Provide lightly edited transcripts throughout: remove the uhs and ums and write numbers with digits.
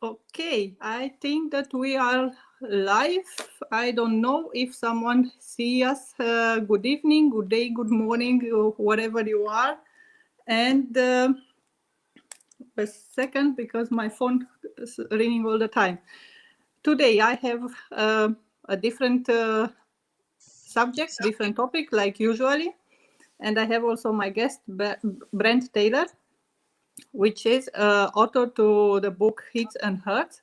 Okay, I think that we are live. I don't know if someone see us. Good evening, good day, good morning, wherever you are. And a second, because my phone is ringing all the time. Today I have a different subject, different topic, like usually. And I have also my guest, Brent Taylor, which is author to the book Herz and Herz.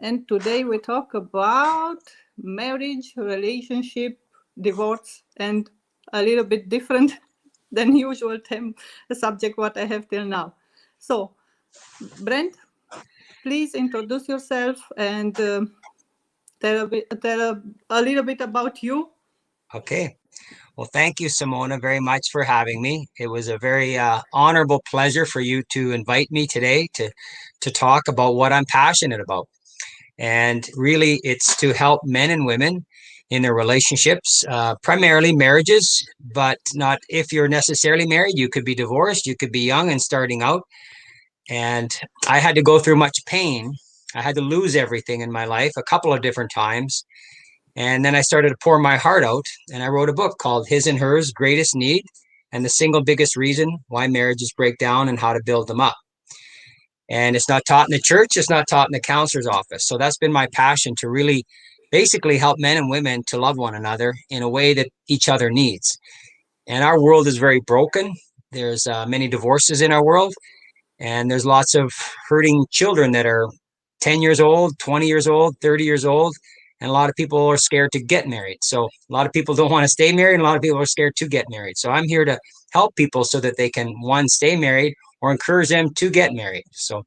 And today we talk about marriage, relationship, divorce, and a little bit different than usual subject what I have till now. So, Brent, please introduce yourself and tell a little bit about you. Okay. Well, thank you, Simona, very much for having me. It was a very honorable pleasure for you to invite me today to talk about what I'm passionate about. And really, it's to help men and women in their relationships, primarily marriages, but not if you're necessarily married. You could be divorced, you could be young and starting out. And I had to go through much pain. I had to lose everything in my life a couple of different times. And then I started to pour my heart out, and I wrote a book called His and Hers Greatest Need and the Single Biggest Reason Why Marriages Break Down and How to Build Them Up. And it's not taught in the church, it's not taught in the counselor's office. So that's been my passion, to really basically help men and women to love one another in a way that each other needs. And our world is very broken. There's many divorces in our world, and there's lots of hurting children that are 10 years old, 20 years old, 30 years old. And a lot of people are scared to get married. So a lot of people don't want to stay married, and a lot of people are scared to get married. So I'm here to help people so that they can, one, stay married, or encourage them to get married. So,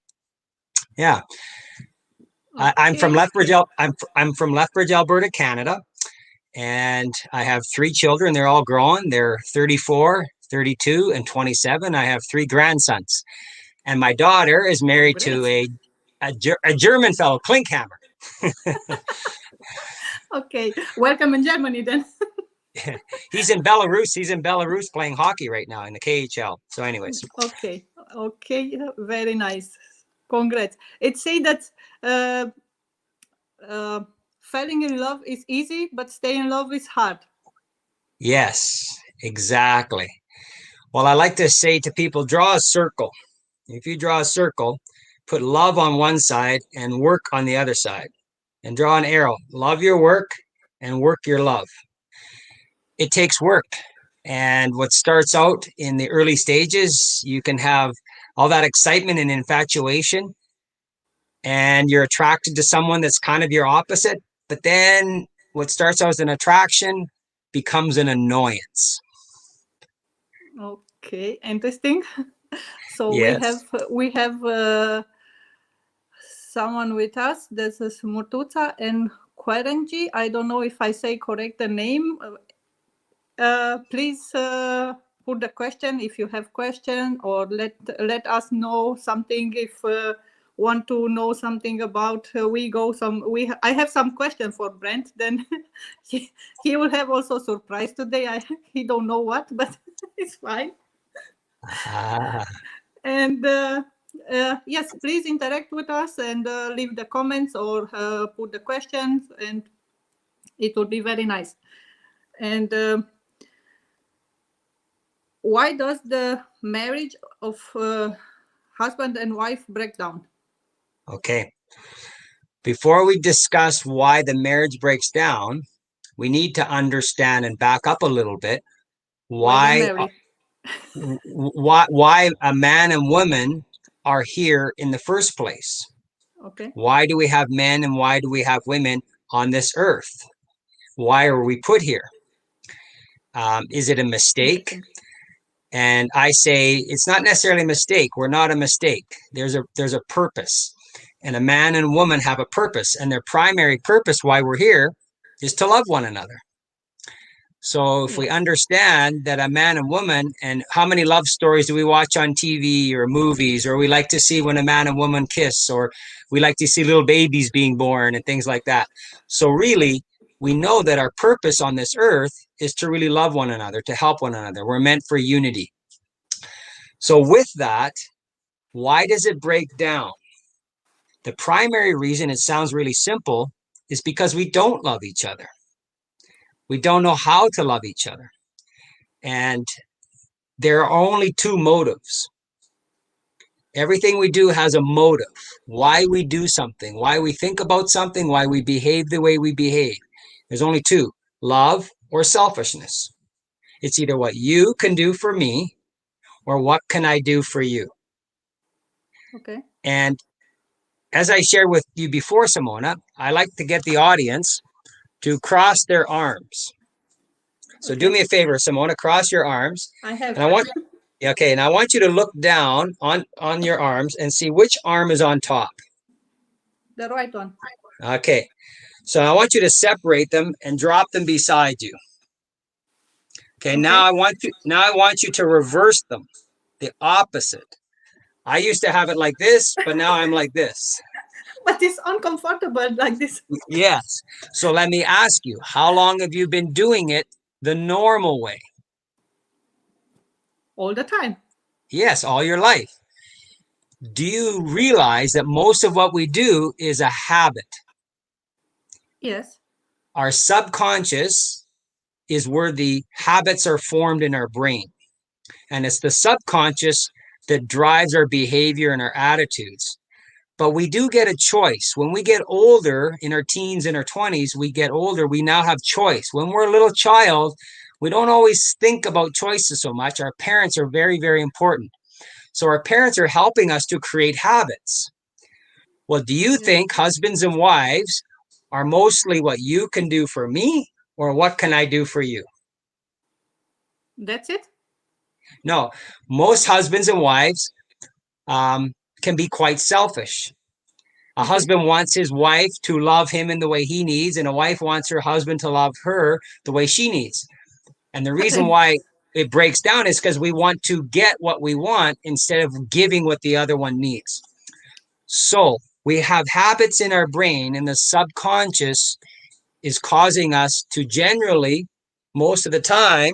yeah. Okay. I'm from Lethbridge. I'm from Lethbridge, Alberta, Canada, and I have 3 children. They're all grown. They're 34, 32, and 27. I have 3 grandsons, and my daughter is married to a German fellow, Klinkhammer. Okay, welcome in Germany then. He's in Belarus. He's in Belarus playing hockey right now in the KHL. So, anyways. Okay, very nice. Congrats. It say that falling in love is easy, but staying in love is hard. Yes, exactly. Well, I like to say to people, draw a circle. If you draw a circle, put love on one side and work on the other side. And draw an arrow. Love your work and work your love. It takes work. And what starts out in the early stages, you can have all that excitement and infatuation, and you're attracted to someone that's kind of your opposite. But then what starts out as an attraction becomes an annoyance. Okay, interesting. So yes. we have someone with us. This is Murtuza and Quarenji. I don't know if I say correct the name. Please put the question if you have question, or let us know something if want to know something about I have some question for Brent. Then he will have also surprise today. He don't know what, but it's fine. And yes, please interact with us and leave the comments or put the questions, and it would be very nice. And why does the marriage of husband and wife break down? Okay. Before we discuss why the marriage breaks down, we need to understand and back up a little bit why a man and woman are here in the first place. Okay. Why do we have men and why do we have women on this earth? Why are we put here? Is it a mistake? And I say it's not necessarily a mistake. We're not a mistake. There's a purpose. And a man and woman have a purpose, and their primary purpose why we're here is to love one another. So if we understand that a man and woman, and how many love stories do we watch on TV or movies, or we like to see when a man and woman kiss, or we like to see little babies being born and things like that. So really, we know that our purpose on this earth is to really love one another, to help one another. We're meant for unity. So with that, why does it break down? The primary reason, it sounds really simple, is because we don't love each other. We don't know how to love each other. And there are only two motives. Everything we do has a motive. Why we do something, why we think about something, why we behave the way we behave. There's only two: love or selfishness. It's either what you can do for me or what can I do for you. Okay. And as I shared with you before, Simona, I like to get the audience to cross their arms. So do me a favor, Simona, cross your arms. I have. And I want and I want you to look down on your arms and see which arm is on top. The right one. Okay. So I want you to separate them and drop them beside you. Okay, now I want you to reverse them, the opposite. I used to have it like this, but now I'm like this. But it's uncomfortable like this. Yes. So let me ask you, how long have you been doing it the normal way? All the time. Yes, all your life. Do you realize that most of what we do is a habit? Yes. Our subconscious is where the habits are formed in our brain. And it's the subconscious that drives our behavior and our attitudes. But we do get a choice. When we get older, in our teens and our 20s, we get older, we now have choice. When we're a little child, we don't always think about choices so much. Our parents are very, very important. So our parents are helping us to create habits. Well, do you think husbands and wives are mostly what you can do for me or what can I do for you? That's it? No, most husbands and wives can be quite selfish. A husband wants his wife to love him in the way he needs, and a wife wants her husband to love her the way she needs. And the reason why it breaks down is because we want to get what we want instead of giving what the other one needs. So we have habits in our brain, and the subconscious is causing us to generally, most of the time,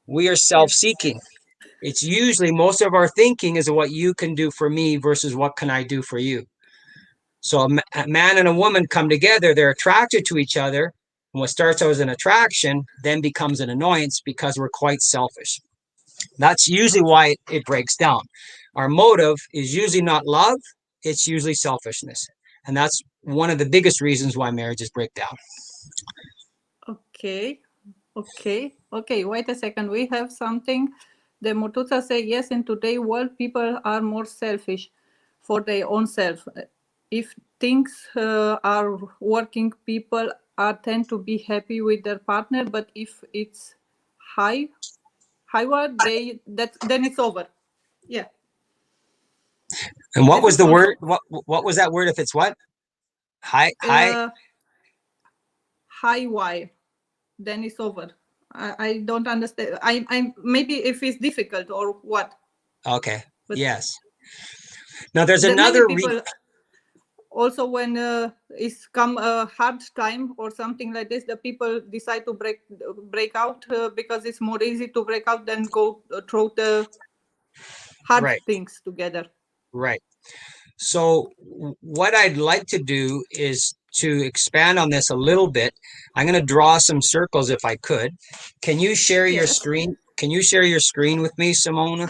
we are self-seeking. It's usually most of our thinking is what you can do for me versus what can I do for you. So a man and a woman come together, they're attracted to each other. And what starts out as an attraction then becomes an annoyance because we're quite selfish. That's usually why it breaks down. Our motive is usually not love, it's usually selfishness. And that's one of the biggest reasons why marriages break down. Okay. Wait a second. We have something. The Mututa say, yes, in today's world, people are more selfish for their own self. If things are working, people tend to be happy with their partner, but if it's higher, then it's over. Yeah. And what was the word? What was that word? If it's what? High wire, then it's over. I don't understand. I maybe if it's difficult or what. Okay. But yes. Now there's another reason. Also, when it's come a hard time or something like this, the people decide to break out because it's more easy to break out than go through the hard things together. Right. So what I'd like to do is to expand on this a little bit. I'm going to draw some circles if I could. Can you share your screen? Can you share your screen with me, Simona?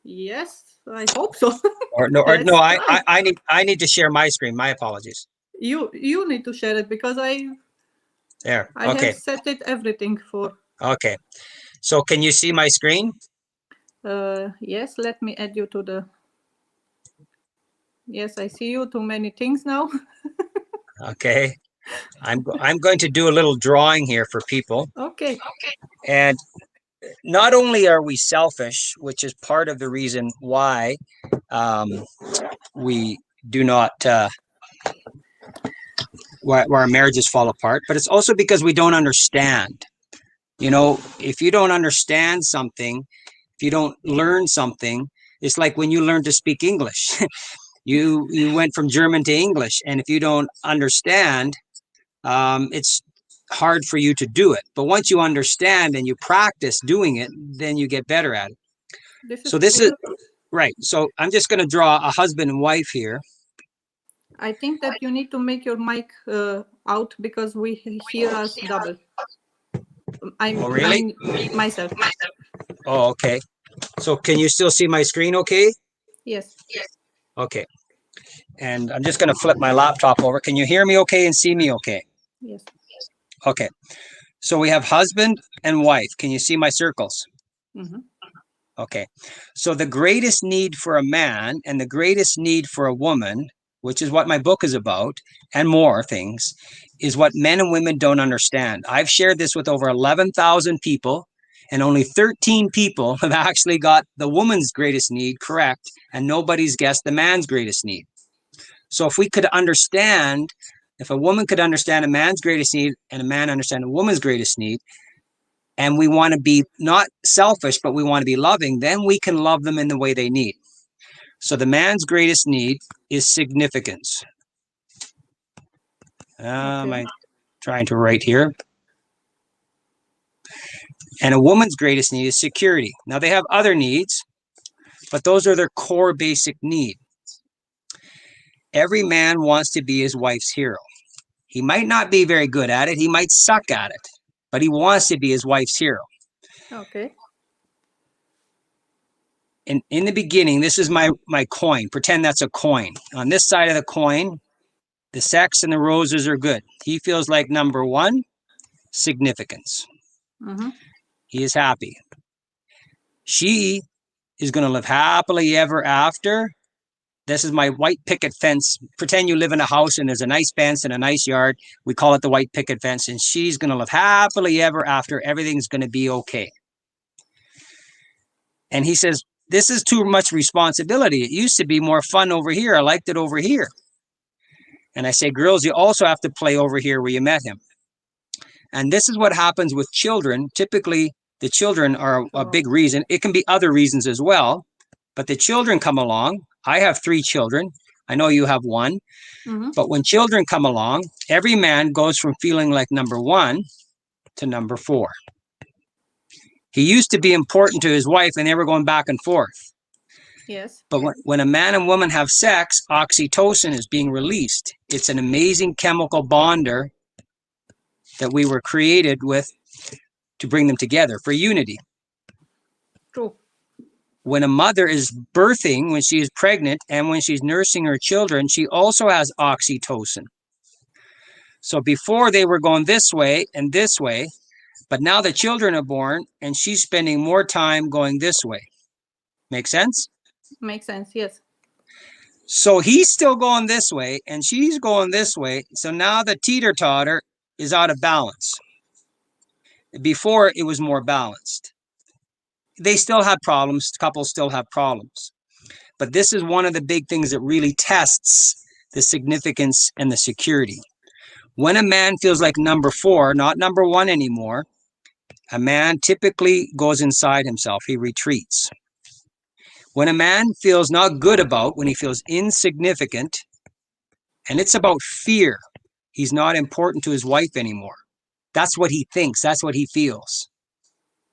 Yes, I hope so. I need to share my screen. My apologies. You need to share it because I have set it everything for. Okay. So can you see my screen? Yes, let me add you to the. Yes, I see you. Too many things now. Okay. I'm going to do a little drawing here for people. Okay. And not only are we selfish, which is part of the reason why we do not why our marriages fall apart, but it's also because we don't understand. You know, if you don't understand something, if you don't learn something, it's like when you learn to speak English. you went from German to English, and if you don't understand, it's hard for you to do it. But once you understand and you practice doing it, then you get better at it. Right. So I'm just going to draw a husband and wife here. I think that you need to make your mic out because we hear us double. Oh, really? Myself. Oh, okay. So can you still see my screen okay? Yes. Okay. And I'm just going to flip my laptop over. Can you hear me okay and see me okay? Yes. Okay. So we have husband and wife. Can you see my circles? Mm-hmm. Okay. So the greatest need for a man and the greatest need for a woman, which is what my book is about, and more things, is what men and women don't understand. I've shared this with over 11,000 people, and only 13 people have actually got the woman's greatest need correct, and nobody's guessed the man's greatest need. So if we could understand, if a woman could understand a man's greatest need and a man understand a woman's greatest need, and we want to be not selfish, but we want to be loving, then we can love them in the way they need. So the man's greatest need is significance. Am I trying to write here? And a woman's greatest need is security. Now they have other needs, but those are their core basic need. Every man wants to be his wife's hero. He might not be very good at it. He might suck at it, but he wants to be his wife's hero. Okay. In the beginning, this is my coin. Pretend that's a coin. On this side of the coin, the sex and the roses are good. He feels like number one, significance. Mm-hmm. He is happy. She is going to live happily ever after. This is my white picket fence. Pretend you live in a house and there's a nice fence and a nice yard. We call it the white picket fence. And she's going to live happily ever after. Everything's going to be okay. And he says, this is too much responsibility. It used to be more fun over here. I liked it over here. And I say, girls, you also have to play over here where you met him. And this is what happens with children. Typically, the children are a big reason. It can be other reasons as well. But the children come along. I have 3 children. I know you have 1. Mm-hmm. But when children come along, every man goes from feeling like number 1 to number 4. He used to be important to his wife and they were going back and forth. Yes. But when a man and woman have sex, oxytocin is being released. It's an amazing chemical bonder that we were created with to bring them together for unity. True. When a mother is birthing, when she is pregnant, and when she's nursing her children, she also has oxytocin. So before they were going this way and this way, but now the children are born and she's spending more time going this way. Make sense? Makes sense, yes. So he's still going this way and she's going this way. So now the teeter-totter is out of balance. Before it was more balanced. They still have problems. Couples still have problems. But this is one of the big things that really tests the significance and the security. When a man feels like number 4, not number 1 anymore, a man typically goes inside himself. He retreats. When a man feels not good about, when he feels insignificant, and it's about fear, he's not important to his wife anymore. That's what he thinks. That's what he feels.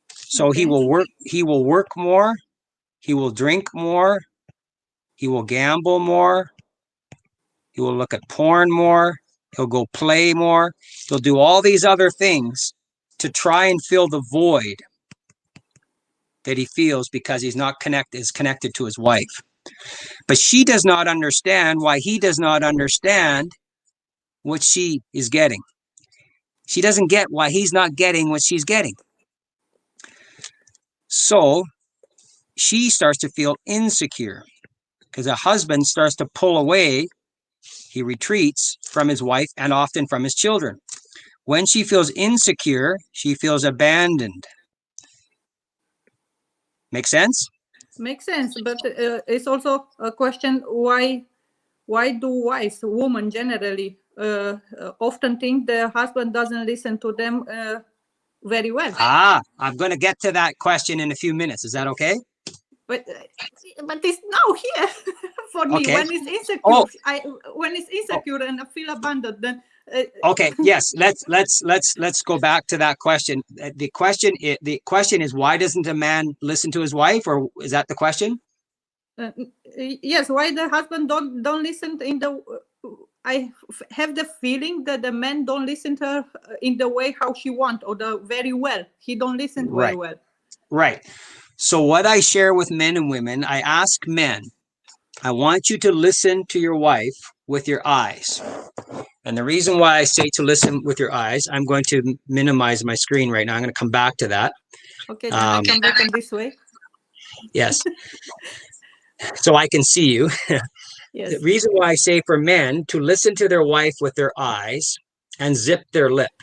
So he will work more. He will drink more. He will gamble more. He will look at porn more. He'll go play more. He'll do all these other things to try and fill the void that he feels because he's not connected to his wife. But she does not understand why he does not understand what she is getting. She doesn't get why he's not getting what she's getting. So she starts to feel insecure because a husband starts to pull away. He retreats from his wife and often from his children. When she feels insecure, she feels abandoned. Make sense? Makes sense, but it's also a question why do wives, women generally, often think their husband doesn't listen to them very well? I'm going to get to that question in a few minutes. Is that okay? But it's now here for me. Okay. When it's insecure, when it's insecure and I feel abandoned, then. Okay. Yes. Let's go back to that question. The question is why doesn't a man listen to his wife, or is that the question? Uh, yes, why the husband don't listen in the I have the feeling that the man don't listen to her in the way how she want, or the very well. He don't listen very Right. well. Right. So what I share with men and women, I ask men, I want you to listen to your wife with your eyes. And the reason why I say to listen with your eyes, I'm going to minimize my screen right now. I'm going to come back to that. Okay, then I come back on this way. Yes. So I can see you. The Yes. reason why I say for men to listen to their wife with their eyes and zip their lip,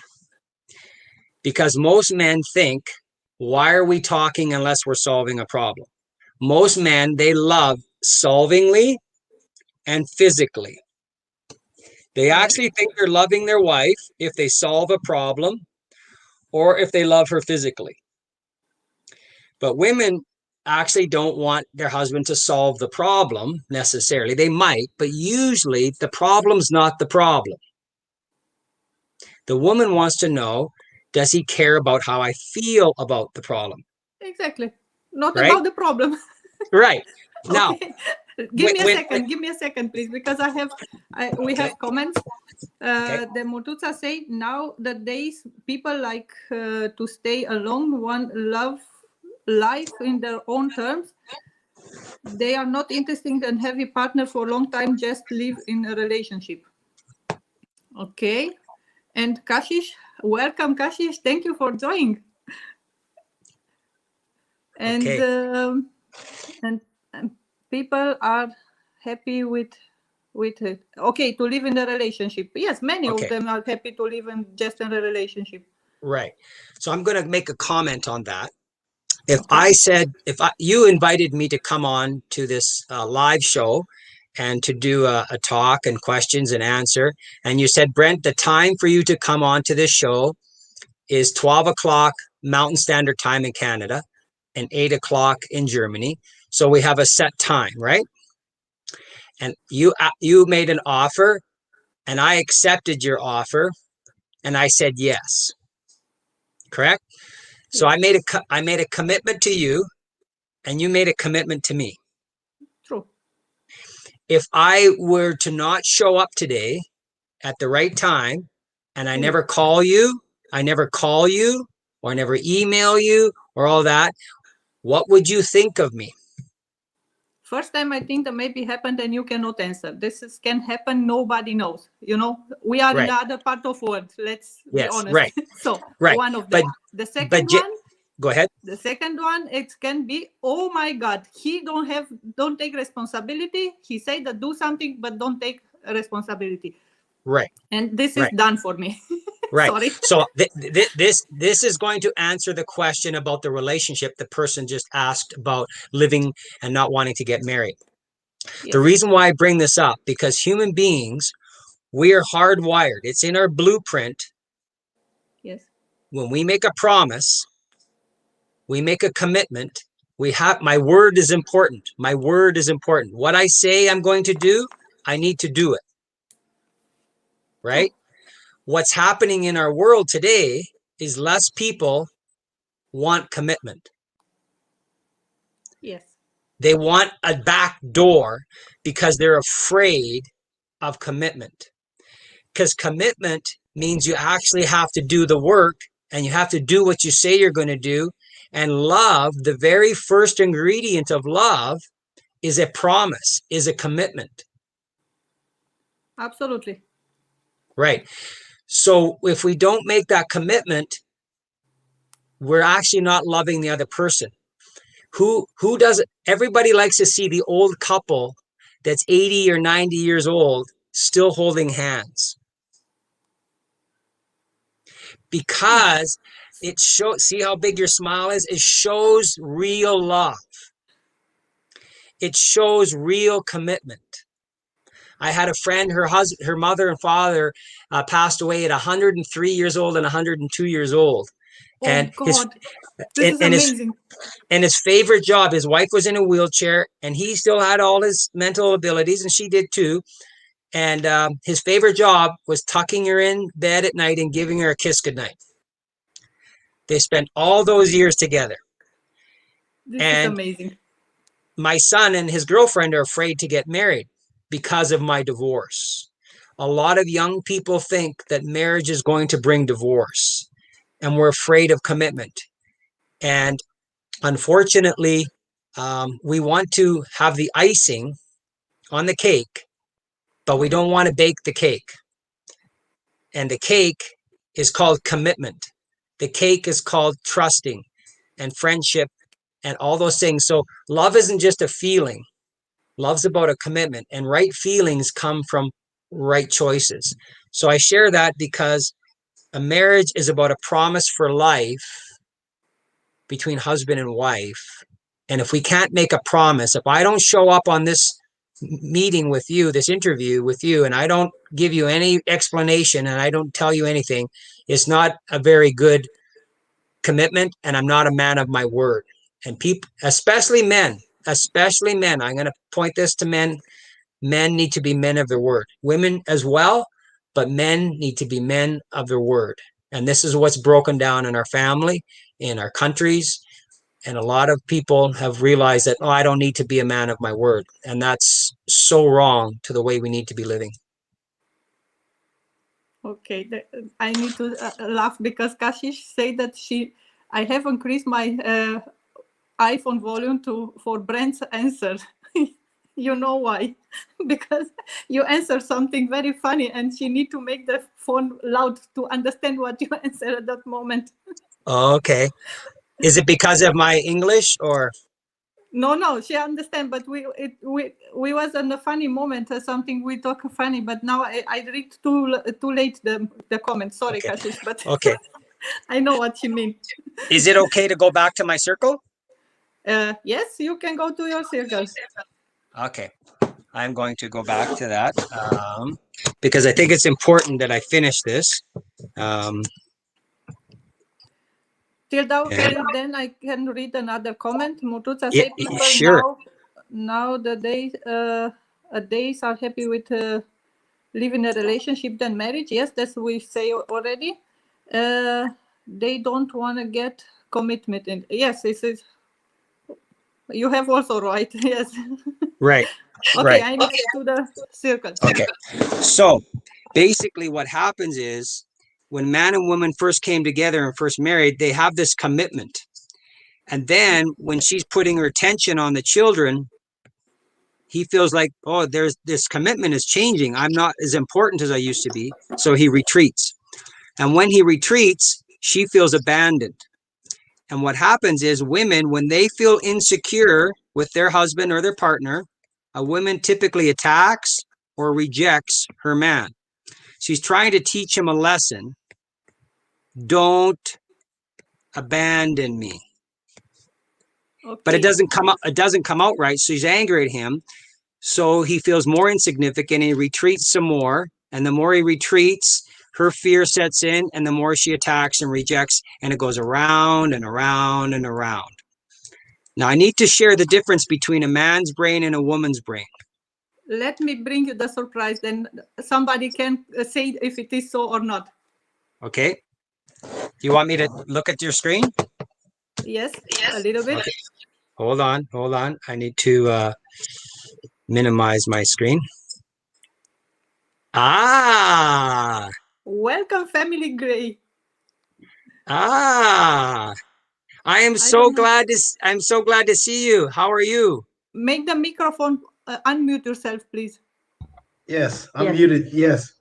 because most men think, why are we talking unless we're solving a problem? Most men, they love solvingly and physically. They Yes. actually think they're loving their wife if they solve a problem or if they love her physically. But women actually don't want their husband to solve the problem necessarily. They might, but usually the problem's not the problem. The woman wants to know, does he care about how I feel about the problem? Exactly. Not Right? about the problem. Right. Now, Okay. Give me a when second. Give me a second, please, because we okay, have comments. okay, The Motuza say now that days people like to stay alone, one love life in their own terms. They are not interested in heavy partner for a long time, just live in a relationship. Okay. And Kashish, welcome Kashish. Thank you for joining. And okay, and, and people are happy with it. Okay, to live in a relationship. Yes, many of okay. them are happy to live in just in a relationship. Right. So I'm going to make a comment on that. If Okay. I said, you invited me to come on to this live show and to do a talk and questions and answer, and you said, Brent, the time for you to come on to this show is 12 o'clock Mountain Standard Time in Canada and 8 o'clock in Germany. So we have a set time, right? And you made an offer, and I accepted your offer, and I said yes. Correct? So Yes. I made a commitment to you, and you made a commitment to me. True. If I were to not show up today at the right time, and I Ooh. never call you, or I never email you, or all that, what would you think of me? First time I think that maybe happened and you cannot answer. Can happen. Nobody knows. We are in Right. the other part of world. Let's be Yes. honest. Right. So Right. one of But them. The but second one. go ahead. The second one, it can be, oh my God, he don't take responsibility. He say that do something, but don't take responsibility. Right. And this is Right. done for me. Right. Sorry. So this is going to answer the question about the relationship the person just asked about living and not wanting to get married. The Yes. reason why I bring this up, because human beings, we are hardwired. It's in our blueprint. Yes. When we make a promise, we make a commitment. My word is important. My word is important. What I say I'm going to do, I need to do it. Right? True. What's happening in our world today is less people want commitment. Yes. They want a back door because they're afraid of commitment. Because commitment means you actually have to do the work and you have to do what you say you're going to do. And love, the very first ingredient of love, is a promise, is a commitment. Absolutely. Right. So if we don't make that commitment, we're actually not loving the other person. Who does it? Everybody likes to see the old couple that's 80 or 90 years old still holding hands. Because it shows, see how big your smile is? It shows real love. It shows real commitment. I had a friend, her mother and father passed away at 103 years old and 102 years old. Oh God, this is amazing. And his favorite job, his wife was in a wheelchair and he still had all his mental abilities and she did too. And his favorite job was tucking her in bed at night and giving her a kiss goodnight. They spent all those years together. This is And amazing. my son and his girlfriend are afraid to get married because of my divorce. A lot of young people think that marriage is going to bring divorce, and we're afraid of commitment. And unfortunately, we want to have the icing on the cake, but we don't want to bake the cake. And the cake is called commitment. The cake is called trusting and friendship and all those things. So love isn't just a feeling. Love's about a commitment, and right feelings come from right choices. So I share that because a marriage is about a promise for life between husband and wife. And if we can't make a promise, if I don't show up on this meeting with you, this interview with you, and I don't give you any explanation and I don't tell you anything, it's not a very good commitment, and I'm not a man of my word. And people, especially men, I'm going to point this to men. Men need to be men of their word. Women as well, but men need to be men of their word. And this is what's broken down in our family, in our countries. And a lot of people have realized that, oh, I don't need to be a man of my word. And that's so wrong to the way we need to be living. Okay, I need to laugh because Kashish said that I have increased my iPhone volume for Brent's answer. You know why? Because you answer something very funny and she need to make the phone loud to understand what you answer at that moment. Okay. Is it because of my English or? No, she understand, but we was in a funny moment or something. We talk funny, but now I read too late the comment. Sorry, okay. Kashish, but okay. I know what you mean. Is it okay to go back to my circle? Yes, you can go to your circle. Okay, I'm going to go back to that because I think it's important that I finish this. Then I can read another comment. Mutuza say people sure. now the days are happy with living a relationship than marriage. Yes, that's we say already. They don't want to get commitment in. Yes, this is. You have also right. Yes. Right. Okay, right. I need to the circle. Okay. So basically what happens is when man and woman first came together and first married, they have this commitment. And then when she's putting her attention on the children, he feels like, oh, there's this commitment is changing. I'm not as important as I used to be. So he retreats. And when he retreats, she feels abandoned. And what happens is women, when they feel insecure with their husband or their partner, a woman typically attacks or rejects her man. She's trying to teach him a lesson. Don't abandon me. Okay. But it doesn't come out right. So she's angry at him. So he feels more insignificant and he retreats some more. And the more he retreats, her fear sets in, and the more she attacks and rejects, and it goes around and around and around. Now, I need to share the difference between a man's brain and a woman's brain. Let me bring you the surprise, then somebody can say if it is so or not. Okay. Do you want me to look at your screen? Yes, a little bit. Okay. Hold on. I need to minimize my screen. Ah. Welcome, Family Gray. Ah. I'm so glad to see you. How are you? Make the microphone unmute yourself, please. Yes, I'm muted. Yes.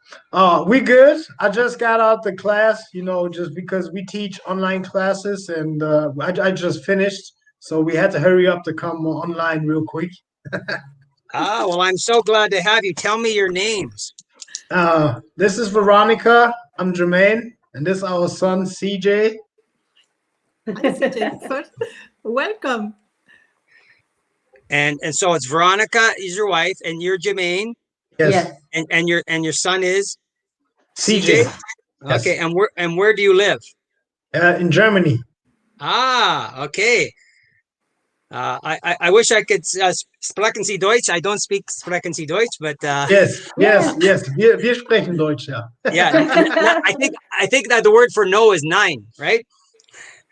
We good. I just got out the class, just because we teach online classes, and I just finished, so we had to hurry up to come online real quick. Well, I'm so glad to have you. Tell me your names. This is Veronica. I'm Jermaine, and this is our son CJ. CJ first. Welcome. And so it's Veronica is your wife, and you're Jermaine. Yes. And your son is CJ. Yes. Okay. And where do you live? In Germany. Okay. I wish I could sprechen Sie Deutsch. I don't speak sprechen Sie Deutsch, but yes. Wir sprechen Deutsch, ja. Yeah. I think that the word for no is nein, right?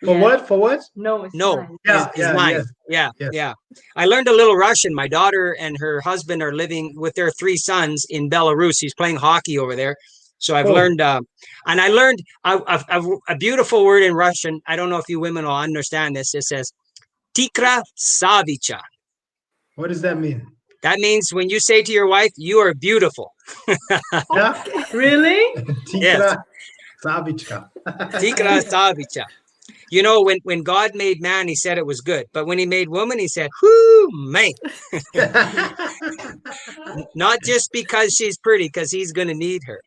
For what? For what? No, it's No, nine. Yeah, is nine. yes. Yeah. I learned a little Russian. My daughter and her husband are living with their 3 sons in Belarus. He's playing hockey over there. So I've learned, and I learned a beautiful word in Russian. I don't know if you women will understand this. It says, Tikra Savicha. What does that mean? That means when you say to your wife, you are beautiful. Yeah. Really? Yes. Tikra Savichka. Tikra Savicha. You know, when God made man, he said it was good. But when he made woman, he said, whoo, man. Not just because she's pretty, because he's going to need her.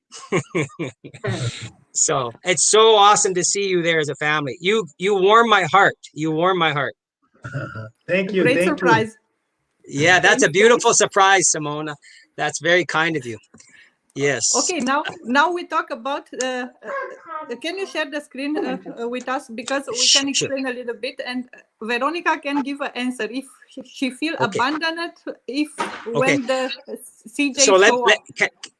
So it's so awesome to see you there as a family. You warm my heart. You warm my heart. Thank you. Great Thank surprise. Yeah, that's a Thank you. beautiful surprise, Simona. That's very kind of you. Yes. Okay, now we talk about. Can you share the screen with us, because we can explain a little bit, and Veronica can give an answer if she feel abandoned, if when the CJ So show up.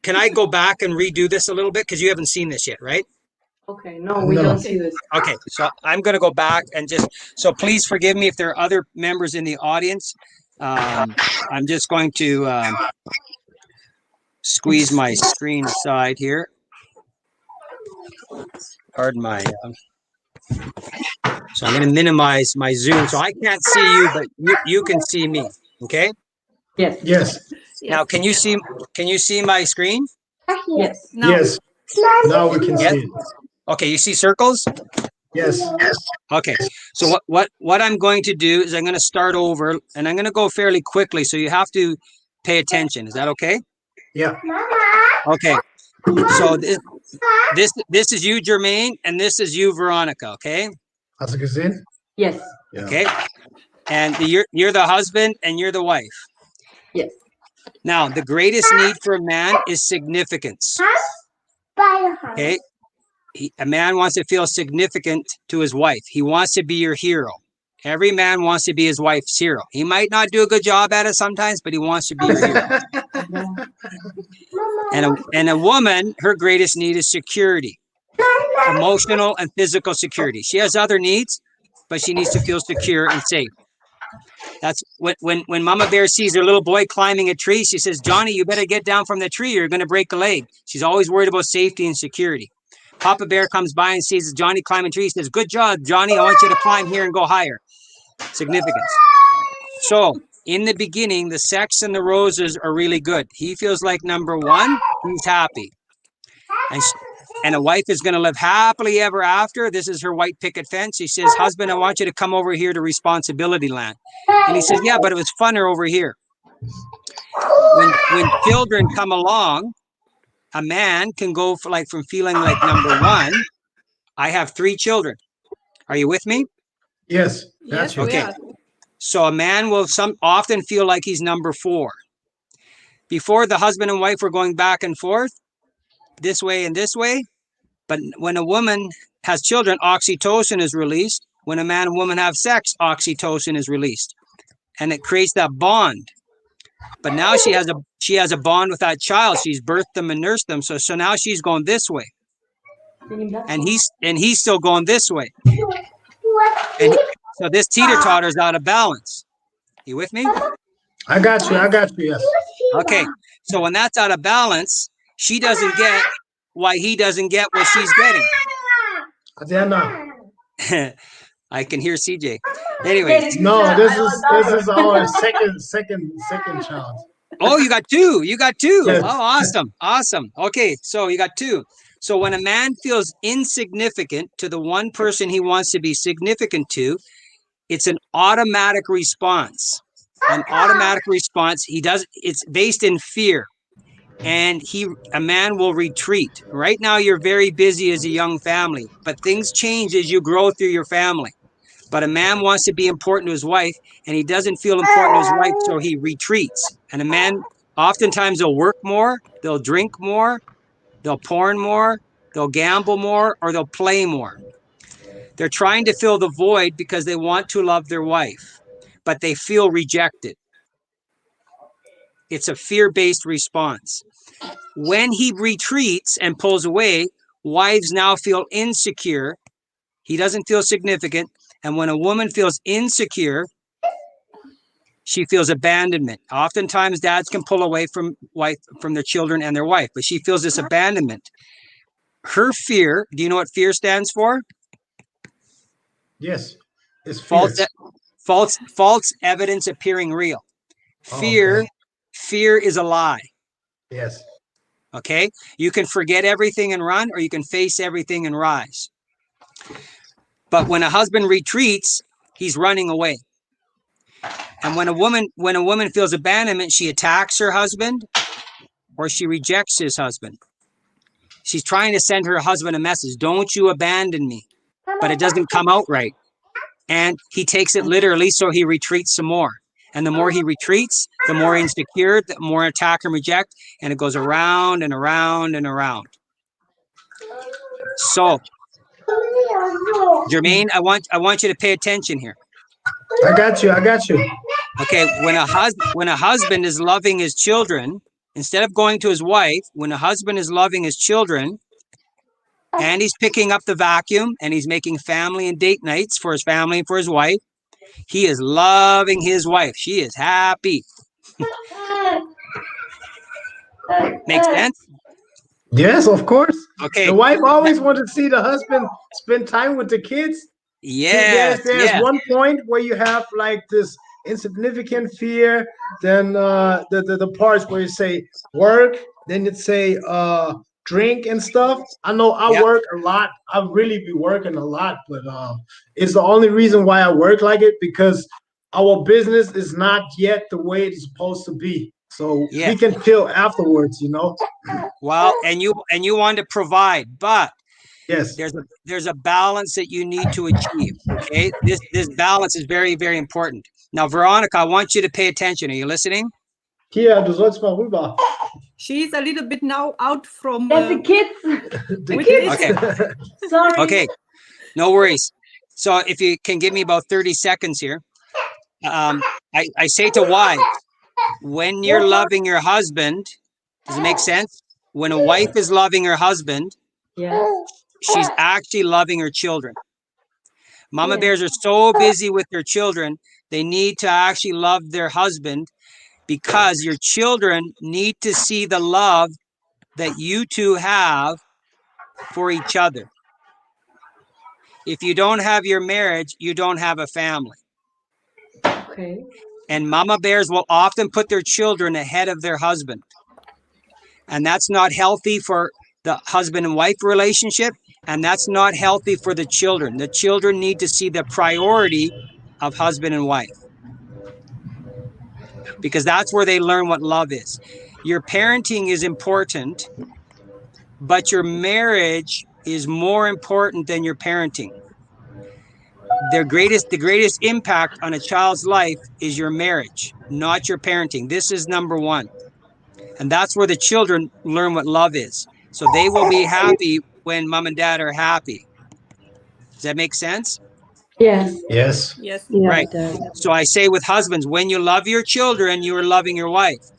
can I go back and redo this a little bit, because you haven't seen this yet, right? Okay, no, we No. don't see this. Okay, so I'm going to go back and so please forgive me if there are other members in the audience. I'm just going to squeeze my screen aside here. Pardon my. So I'm going to minimize my Zoom, so I can't see you, but you can see me. Okay. Yes. Yes. Now, can you see my screen? Yes. Now, Yes. Now we can see it. Okay, you see circles? Yes. Okay, so what I'm going to do is I'm going to start over, and I'm going to go fairly quickly, so you have to pay attention. Is that okay? Yeah. Okay. So this is you, Jermaine, and this is you, Veronica. Okay. Hast du gesehen? Yes. Yeah. Okay. And you're the husband and you're the wife. Yes. Now, the greatest need for a man is significance. Okay. A man wants to feel significant to his wife. He wants to be your hero. Every man wants to be his wife's hero. He might not do a good job at it sometimes, but he wants to be your hero. And a woman, her greatest need is security, emotional and physical security. She has other needs, but she needs to feel secure and safe. That's when Mama Bear sees her little boy climbing a tree, she says, Johnny, you better get down from the tree or you're going to break a leg. She's always worried about safety and security. Papa Bear comes by and sees Johnny climb a tree. He says, good job, Johnny. I want you to climb here and go higher. Significance. So in the beginning, the sex and the roses are really good. He feels like number one, he's happy. And a wife is going to live happily ever after. This is her white picket fence. She says, husband, I want you to come over here to responsibility land. And he says, yeah, but it was funner over here. When children come along, a man can go from feeling like number one. I have 3 children. Are you with me? Yes. yes, Gotcha. we Okay. are. So a man will often feel like he's number 4. Before, the husband and wife were going back and forth, this way and this way. But when a woman has children, oxytocin is released. When a man and woman have sex, oxytocin is released. And it creates that bond. But now she has a bond with that child. She's birthed them and nursed them. So now she's going this way. And he's still going this way. And so this teeter-totter is out of balance. You with me? I got you. Yes. Okay. So when that's out of balance, she doesn't get why he doesn't get what she's getting. Adriana. I can hear CJ. Anyway. No, this is our second child. Oh, you got 2. You got 2. Yes. Oh, awesome. Okay, so you got 2. So when a man feels insignificant to the one person he wants to be significant to, it's an automatic response. An automatic response. It's based in fear. And a man will retreat. Right now, you're very busy as a young family, but things change as you grow through your family. But a man wants to be important to his wife, and he doesn't feel important to his wife, so he retreats. And a man, oftentimes, they'll work more, they'll drink more, they'll porn more, they'll gamble more, or they'll play more. They're trying to fill the void because they want to love their wife, but they feel rejected. It's a fear-based response. When he retreats and pulls away, wives now feel insecure He doesn't feel significant. And when a woman feels insecure, she feels abandonment. Oftentimes dads can pull away from their children and their wife, but she feels this abandonment. Her fear, do you know what fear stands for? Yes. It's fear. False evidence appearing real. Fear is a lie. Yes. Okay? You can forget everything and run, or you can face everything and rise. But when a husband retreats, he's running away. And when a woman feels abandonment, she attacks her husband or she rejects his husband. She's trying to send her husband a message, don't you abandon me. But it doesn't come out right. And he takes it literally, so he retreats some more. And the more he retreats, the more insecure, the more attack and reject, and it goes around and around and around. So, Jermaine, I want you to pay attention here. I got you. Okay, when a husband is loving his children, instead of going to his wife, when a husband is loving his children, and he's picking up the vacuum and he's making family and date nights for his family and for his wife, he is loving his wife. She is happy. Makes sense? Yes, of course. Okay. The wife always wanted to see the husband spend time with the kids. Yes. There's one point where you have like this insignificant fear, then the parts where you say work, then you'd say drink and stuff. I know I work a lot. I really be working a lot, but it's the only reason why I work like it, because our business is not yet the way it's supposed to be. So we can chill afterwards, you know. Well, and you want to provide, but yes, there's a balance that you need to achieve. Okay, this balance is very, very important. Now, Veronica, I want you to pay attention. Are you listening? Kia, du sollst mal rüber. She's a little bit now out from the kids. The kids. Okay. Sorry. Okay, no worries. So if you can give me about 30 seconds here, I say to wives, when you're loving your husband, does it make sense? When a wife is loving her husband, she's actually loving her children. Mama bears are so busy with their children, they need to actually love their husband, because your children need to see the love that you two have for each other. If you don't have your marriage, you don't have a family. Okay. And mama bears will often put their children ahead of their husband. And that's not healthy for the husband and wife relationship. And that's not healthy for the children. The children need to see the priority of husband and wife, because that's where they learn what love is. Your parenting is important, but your marriage is more important than your parenting. The greatest impact on a child's life is your marriage, not your parenting. This is number one. And that's where the children learn what love is. So they will be happy when mom and dad are happy. Does that make sense? Yes. Yes. Yes. Right. So I say with husbands, when you love your children, you are loving your wife.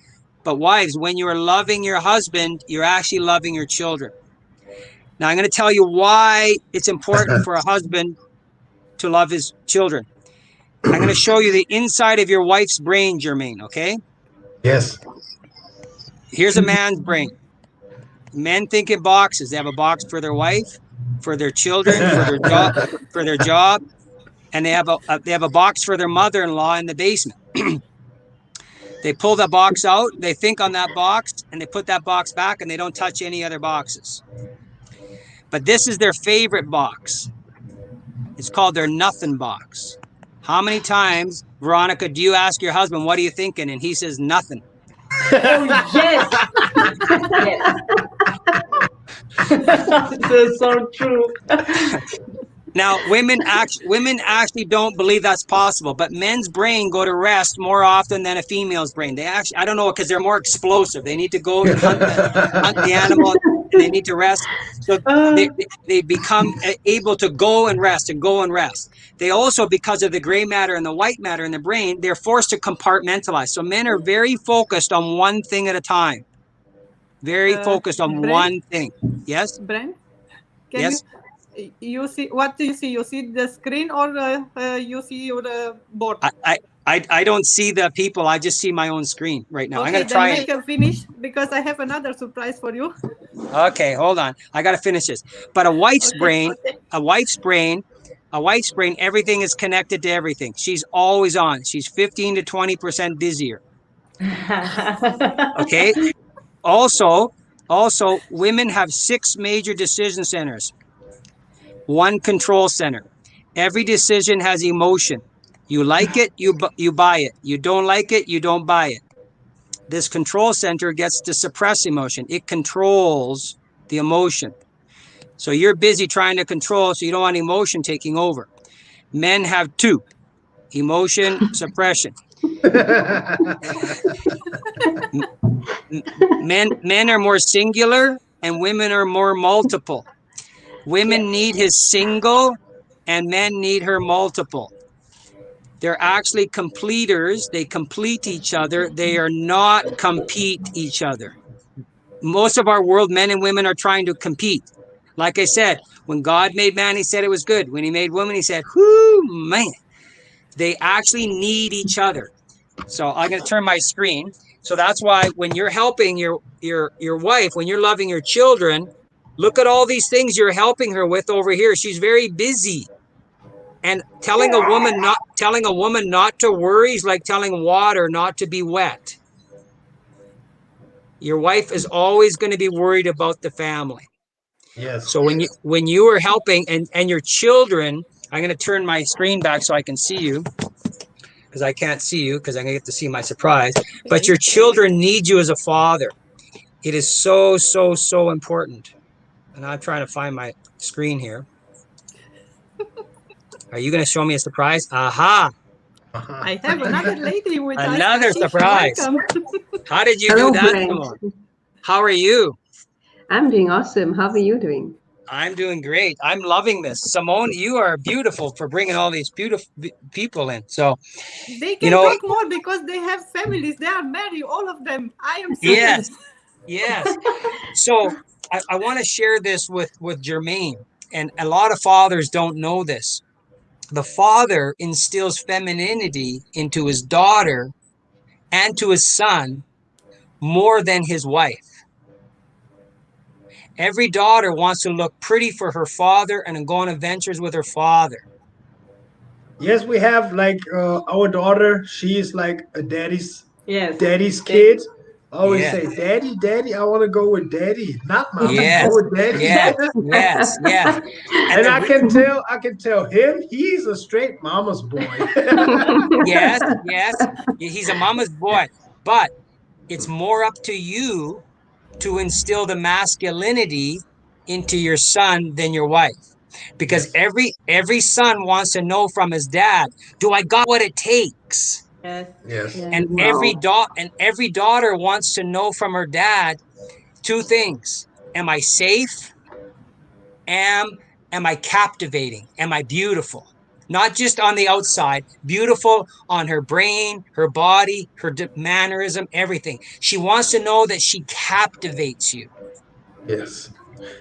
But wives, when you are loving your husband, you're actually loving your children. Now I'm going to tell you why it's important for a husband to love his children. I'm going to show you the inside of your wife's brain, Jermaine, okay? Yes. Here's a man's brain. Men think in boxes. They have a box for their wife, for their children, for their job, and they have a box for their mother-in-law in the basement. They pull the box out, they think on that box, and they put that box back, and they don't touch any other boxes. But this is their favorite box. It's called their nothing box. How many times, Veronica, do you ask your husband, what are you thinking? And he says, nothing. Oh, yes. Yes. This is so true. Now, women actually don't believe that's possible, but men's brain go to rest more often than a female's brain. They actually, I don't know, because they're more explosive. They need to go and hunt the animal, and they need to rest. So they become able to go and rest and go and rest. They also, because of the gray matter and the white matter in the brain, they're forced to compartmentalize. So men are very focused on one thing at a time. Very focused on Brent? one thing. Yes? Brent? Yes? You see, what do you see? You see the screen, or you see your board? I don't see the people. I just see my own screen right now. Okay, I'm going to then try. make a finish, because I have another surprise for you. Okay, hold on. I got to finish this. But a wife's Okay, brain, okay. a wife's brain, a wife's brain, everything is connected to everything. She's always on. She's 15 to 20% busier. Okay. Also, women have 6 major decision centers, 1 control center. Every decision has emotion. You like it, you buy it. You don't like it, you don't buy it. This control center gets to suppress emotion. It controls the emotion. So you're busy trying to control, so you don't want emotion taking over. Men have 2, emotion suppression. Men are more singular and women are more multiple. Women need his single and men need her multiple. They're actually completers. They complete each other. They are not compete each other. Most of our world, men and women are trying to compete. Like I said, when God made man, he said it was good. When he made woman, he said, whoo, man. They actually need each other. So I'm going to turn my screen. So that's why when you're helping your wife, when you're loving your children, look at all these things you're helping her with over here. She's very busy. And telling a woman not to worry is like telling water not to be wet. Your wife is always going to be worried about the family. Yes. So when you are helping and your children, I'm going to turn my screen back so I can see you, because I can't see you because I'm going to get to see my surprise. But your children need you as a father. It is so, so, so important. And I'm trying to find my screen here. Are you going to show me a surprise? Aha. I have another lady with us. Another surprise. Welcome. How did you Hello, do that, Brent. Simone? How are you? I'm doing awesome. How are you doing? I'm doing great. I'm loving this. Simone, you are beautiful for bringing all these beautiful people in. So, They can talk more because they have families. They are married, all of them. I am single. Yes. So I want to share this with Jermaine. And a lot of fathers don't know this. The father instills femininity into his daughter and to his son more than his wife. Every daughter wants to look pretty for her father and go on adventures with her father. Yes, we have like our daughter. She's like a daddy's Yes. kid. Always Yeah. say, "Daddy, Daddy, I want to go with Daddy, not Mama. Yes. Go with Daddy." Yes. And I can tell him he's a straight mama's boy. Yes. He's a mama's boy, but it's more up to you to instill the masculinity into your son than your wife. Because every son wants to know from his dad, do I got what it takes? Yes. And every daughter wants to know from her dad 2 things. Am I safe? Am I captivating? Am I beautiful? Not just on the outside, beautiful on her brain, her body, her mannerism, everything. She wants to know that she captivates you. Yes.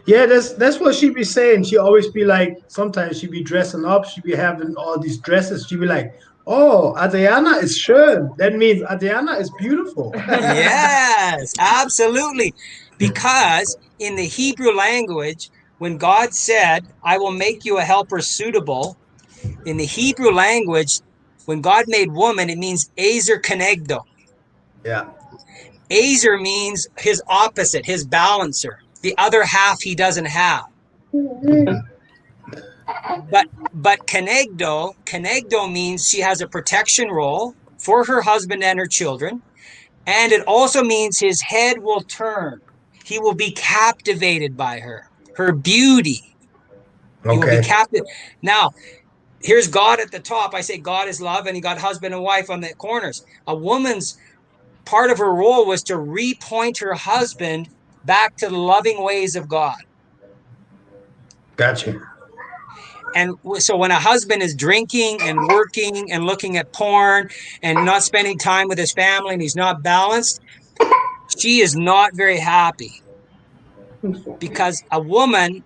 Yeah, that's what she be saying. She always be like, sometimes she be dressing up, she be having all these dresses. She be like, "Oh, Adriana is schön." That means Adriana is beautiful. Yes, absolutely. Because in the Hebrew language, when God said, I will make you a helper suitable, in the Hebrew language, when God made woman, it means ezer kenegdo. Yeah. Ezer means his opposite, his balancer, the other half he doesn't have. But kenegdo means she has a protection role for her husband and her children. And it also means his head will turn. He will be captivated by her beauty. He will be captive. Now, here's God at the top. I say God is love, and he got husband and wife on the corners. A woman's part of her role was to repoint her husband back to the loving ways of God. Gotcha. And so when a husband is drinking and working and looking at porn and not spending time with his family and he's not balanced, she is not very happy. Because a woman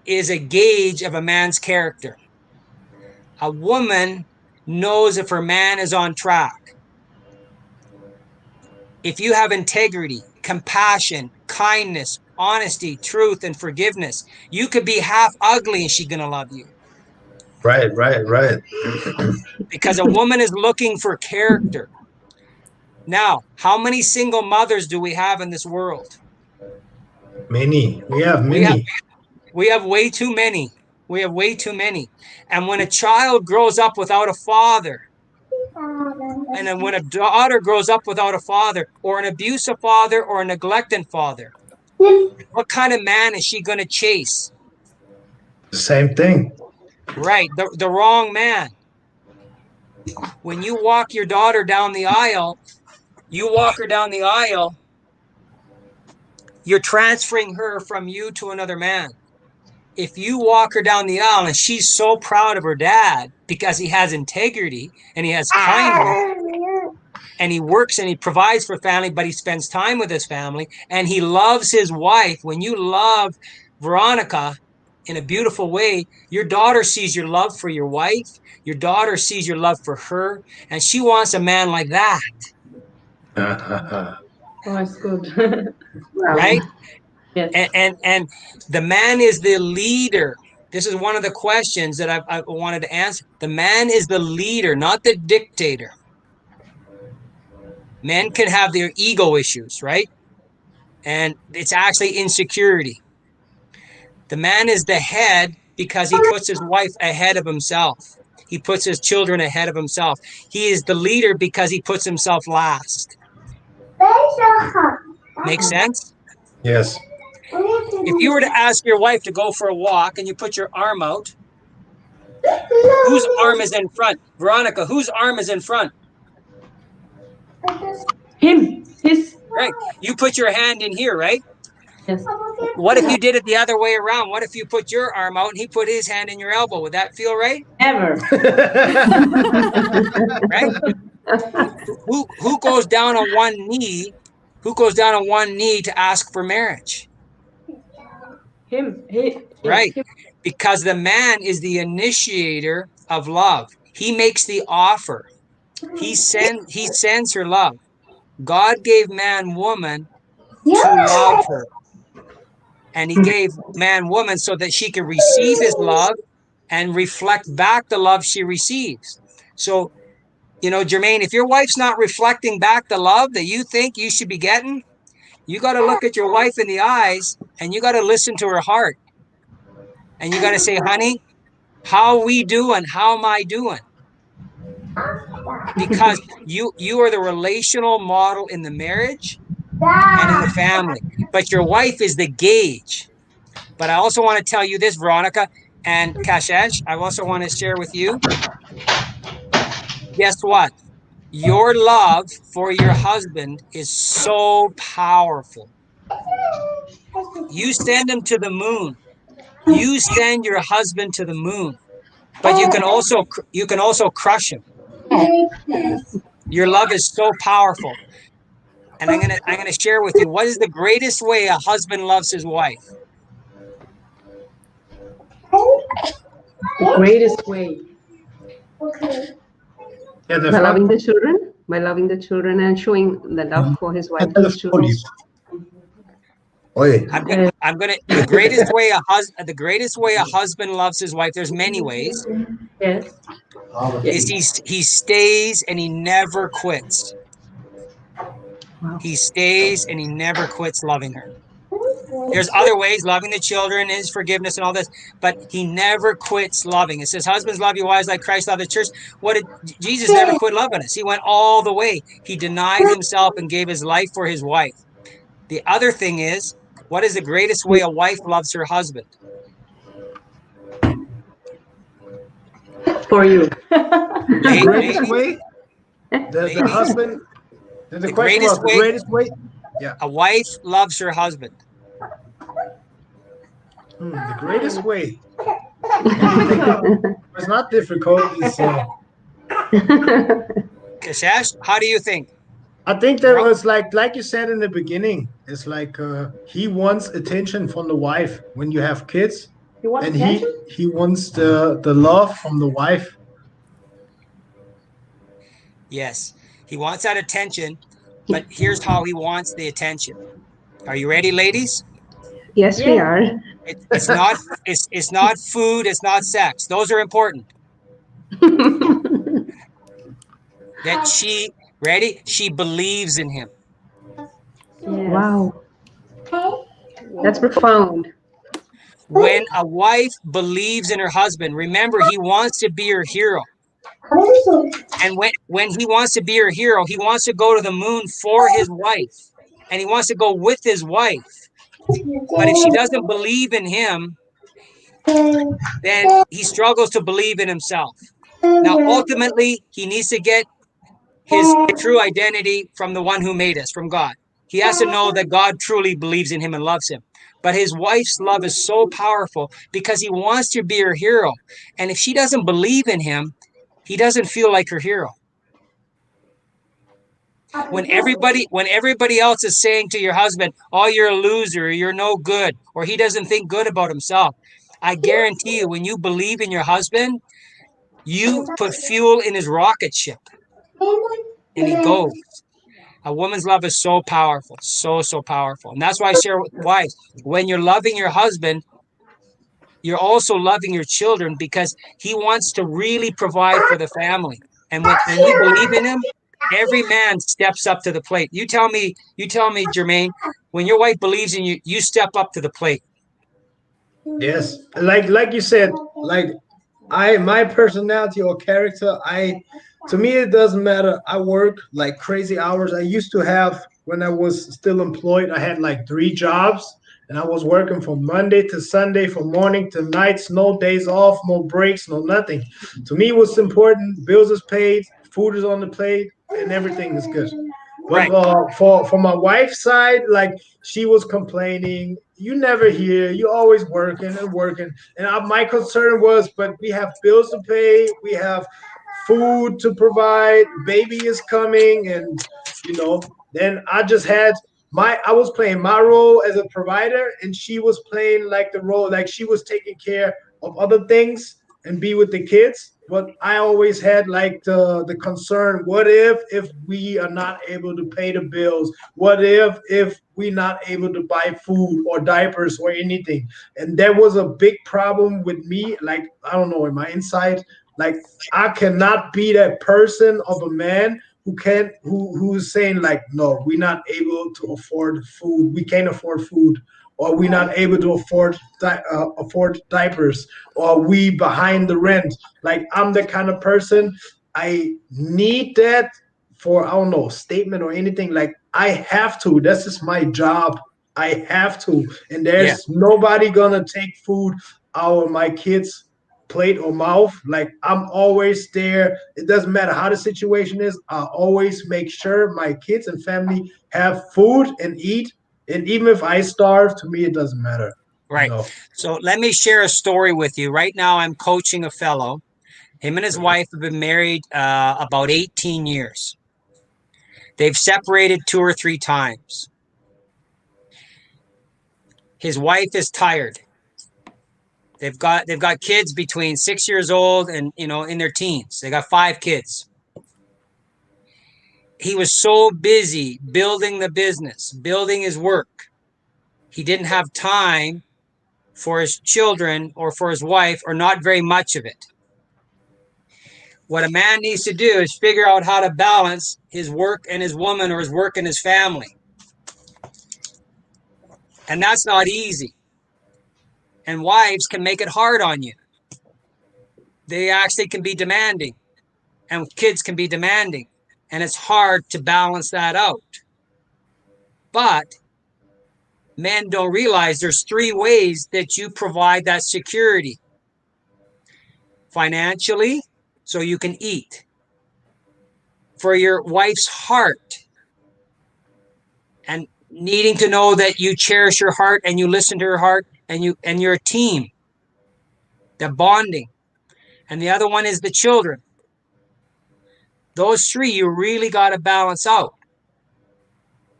is a gauge of a man's character. A woman knows if her man is on track. If you have integrity, compassion, kindness, honesty, truth, and forgiveness, you could be half ugly and she's going to love you. Right, right, right. Because a woman is looking for character. Now, how many single mothers do we have in this world? Many. We have many. We have way too many. We have way too many. And when a child grows up without a father, and then when a daughter grows up without a father, or an abusive father, or a neglected father, what kind of man is she going to chase? The same thing. Right, the wrong man. When you walk your daughter down the aisle, you walk her down the aisle, you're transferring her from you to another man. If you walk her down the aisle and she's so proud of her dad because he has integrity and he has kindness and he works and he provides for family, but he spends time with his family and he loves his wife. When you love Veronica in a beautiful way, your daughter sees your love for your wife, your daughter sees your love for her, and she wants a man like that. Oh, it's good. Right? Yes. And the man is the leader. This is one of the questions that I wanted to answer. The man is the leader, not the dictator. Men can have their ego issues, right? And it's actually insecurity. The man is the head because he puts his wife ahead of himself. He puts his children ahead of himself. He is the leader because he puts himself last. Make sense? Yes. If you were to ask your wife to go for a walk and you put your arm out, whose arm is in front? Veronica, whose arm is in front? Him. His. Right. You put your hand in here, right? Yes. What if you did it the other way around? What if you put your arm out and he put his hand in your elbow? Would that feel right? Never. Right? Who goes down on one knee? Who goes down on one knee to ask for marriage? Him. Right. Because the man is the initiator of love. He makes the offer. He sends her love. God gave man woman to love her. And he gave man woman so that she can receive his love and reflect back the love she receives. So, you know, Jermaine, if your wife's not reflecting back the love that you think you should be getting, you got to look at your wife in the eyes and you got to listen to her heart. And you got to say, honey, how we doing? How am I doing? Because you are the relational model in the marriage and in the family. But your wife is the gauge. But I also want to tell you this, Veronica and Kashesh, I also want to share with you. Guess what? Your love for your husband is so powerful. You send him to the moon. You send your husband to the moon. But you can also crush him. Your love is so powerful. And I'm gonna share with you, what is the greatest way a husband loves his wife? The greatest way. Yeah, By loving the children and showing the love for his wife. His children. The greatest way a husband loves his wife, there's many ways. Yes. Is he stays and he never quits. Wow. He stays and he never quits loving her. There's other ways, loving the children, his forgiveness and all this, but he never quits loving. It says, husbands, love your wives like Christ loved the church. Jesus never quit loving us. He went all the way. He denied himself and gave his life for his wife. The other thing is, what is the greatest way a wife loves her husband? For you. The greatest way? The husband? The question was the greatest way? Yeah. A wife loves her husband. The greatest way. It's not difficult. It's, Kashesh, how do you think? I think that was like you said in the beginning. It's like he wants attention from the wife. When you have kids, You want and attention? he wants the love from the wife. Yes, he wants that attention, but here's how he wants the attention. Are you ready, ladies? Yes, we Yeah. are. It's not it's not food, it's not sex. Those are important. That she ready? She believes in him. Yes. Wow, that's Wow. profound. When a wife believes in her husband, remember he wants to be her hero. And when he wants to be her hero, he wants to go to the moon for his wife. And he wants to go with his wife. But if she doesn't believe in him, then he struggles to believe in himself. Now, ultimately, he needs to get his true identity from the one who made us, from God. He has to know that God truly believes in him and loves him. But his wife's love is so powerful because he wants to be her hero. And if she doesn't believe in him, he doesn't feel like her hero. When everybody else is saying to your husband, "Oh, you're a loser, you're no good," or he doesn't think good about himself, I guarantee you, when you believe in your husband, you put fuel in his rocket ship and he goes. A woman's love is so powerful, so powerful. And that's why I share with wives, when you're loving your husband, you're also loving your children because he wants to really provide for the family. And when you believe in him, every man steps up to the plate. You tell me, Jermaine, when your wife believes in you, you step up to the plate. Yes, like you said, like my personality or character, to me it doesn't matter. I work like crazy hours. I used to have, when I was still employed, I had like 3 jobs, and I was working from Monday to Sunday, from morning to nights, no days off, no breaks, no nothing. To me, what's important: bills is paid, food is on the plate, and everything is good. But Right. for my wife's side, like, she was complaining. You never hear. You always working and working. And my concern was, but we have bills to pay. We have food to provide. Baby is coming, and then I just had I was playing my role as a provider, and she was playing like the role, like she was taking care of other things and be with the kids. But I always had like the concern: what if we are not able to pay the bills? What if we not able to buy food or diapers or anything? And there was a big problem with me. Like, I don't know, in my inside, like, I cannot be that person of a man who's saying like, no, we're not able to afford food. We can't afford food, or we're not able to afford diapers, or we behind the rent. Like, I'm the kind of person, I need that for, I don't know, statement or anything. Like, I have to. This is my job. I have to. And Yeah. there's nobody gonna take food out of my kids' plate or mouth. Like, I'm always there. It doesn't matter how the situation is. I always make sure my kids and family have food and eat. And even if I starve, to me it doesn't matter. You Right. know. So let me share a story with you. Right now, I'm coaching a fellow. Him and his wife have been married about 18 years. They've separated 2 or 3 times. His wife is tired. They've got kids between 6 years old and in their teens. They got 5 kids. He was so busy building the business, building his work. He didn't have time for his children or for his wife, or not very much of it. What a man needs to do is figure out how to balance his work and his woman, or his work and his family. And that's not easy. And wives can make it hard on you. They actually can be demanding, and kids can be demanding. And it's hard to balance that out. But men don't realize there's 3 ways that you provide that security: financially, so you can eat; for your wife's heart, and needing to know that you cherish her heart and you listen to her heart, and you're a team, the bonding. And the other one is the children. Those 3 you really got to balance out.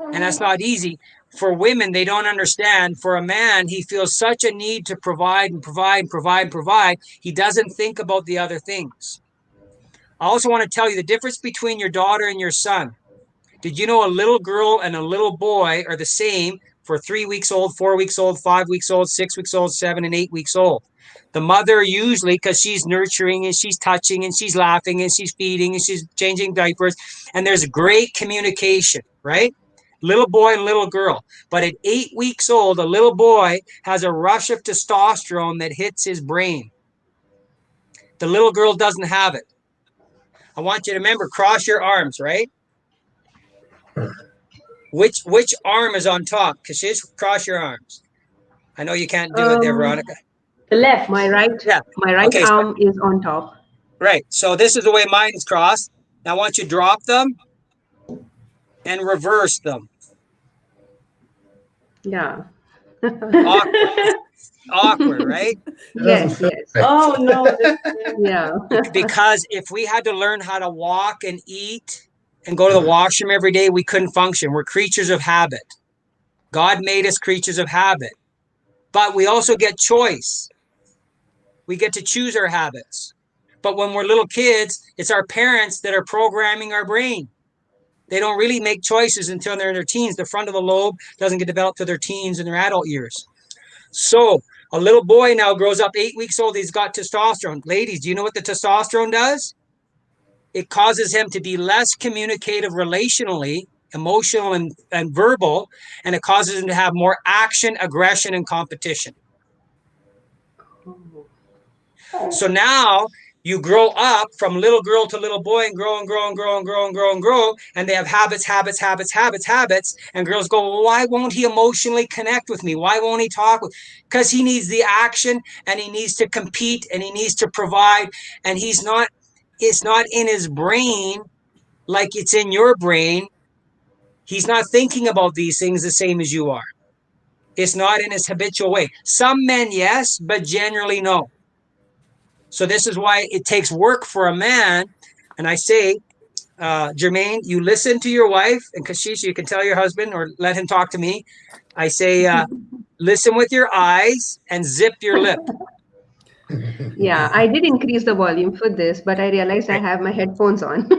And that's not easy. For women, they don't understand. For a man, he feels such a need to provide and provide and provide and provide. He doesn't think about the other things. I also want to tell you the difference between your daughter and your son. Did you know a little girl and a little boy are the same for 3 weeks old, 4 weeks old, 5 weeks old, 6 weeks old, 7 and 8 weeks old? The mother usually, because she's nurturing and she's touching and she's laughing and she's feeding and she's changing diapers, and there's great communication, right? Little boy and little girl. But at 8 weeks old, a little boy has a rush of testosterone that hits his brain. The little girl doesn't have it. I want you to remember, cross your arms, right? Which arm is on top? Kashish, cross your arms. I know you can't do it there, Veronica. The left. My right Okay, arm is on top. Right. So this is the way mine is crossed. Now I want you to drop them and reverse them. Yeah. Awkward, right? Yes. Oh no. Yeah. Because if we had to learn how to walk and eat and go to the washroom every day, we couldn't function. We're creatures of habit. God made us creatures of habit. But we also get choice. We get to choose our habits. But when we're little kids, it's our parents that are programming our brain. They don't really make choices until they're in their teens. The front of the lobe doesn't get developed to their teens and their adult years. So a little boy now grows up 8 weeks old. He's got testosterone. Ladies, do you know what the testosterone does? It causes him to be less communicative relationally, emotional and verbal, and it causes him to have more action, aggression, and competition. So now you grow up from little girl to little boy and grow and grow and grow and grow and grow and grow. And they have habits. And girls go, well, why won't he emotionally connect with me? Why won't he talk with? Because he needs the action and he needs to compete and he needs to provide. And it's not in his brain like it's in your brain. He's not thinking about these things the same as you are. It's not in his habitual way. Some men, yes, but generally no. So this is why it takes work for a man. And I say, Jermaine, you listen to your wife, and Kashish, you can tell your husband or let him talk to me. I say, listen with your eyes and zip your lip. Yeah, I did increase the volume for this, but I realized I have my headphones on.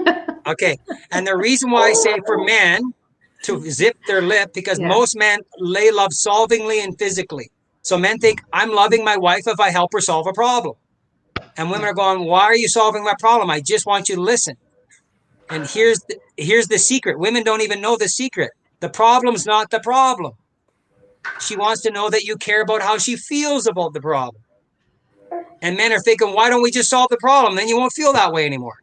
Okay. And the reason why I say for men to zip their lip, because most men, they love solvingly and physically. So men think, I'm loving my wife if I help her solve a problem. And women are going, why are you solving my problem? I just want you to listen. And here's the secret. Women don't even know the secret. The problem's not the problem. She wants to know that you care about how she feels about the problem. And men are thinking, why don't we just solve the problem? Then you won't feel that way anymore.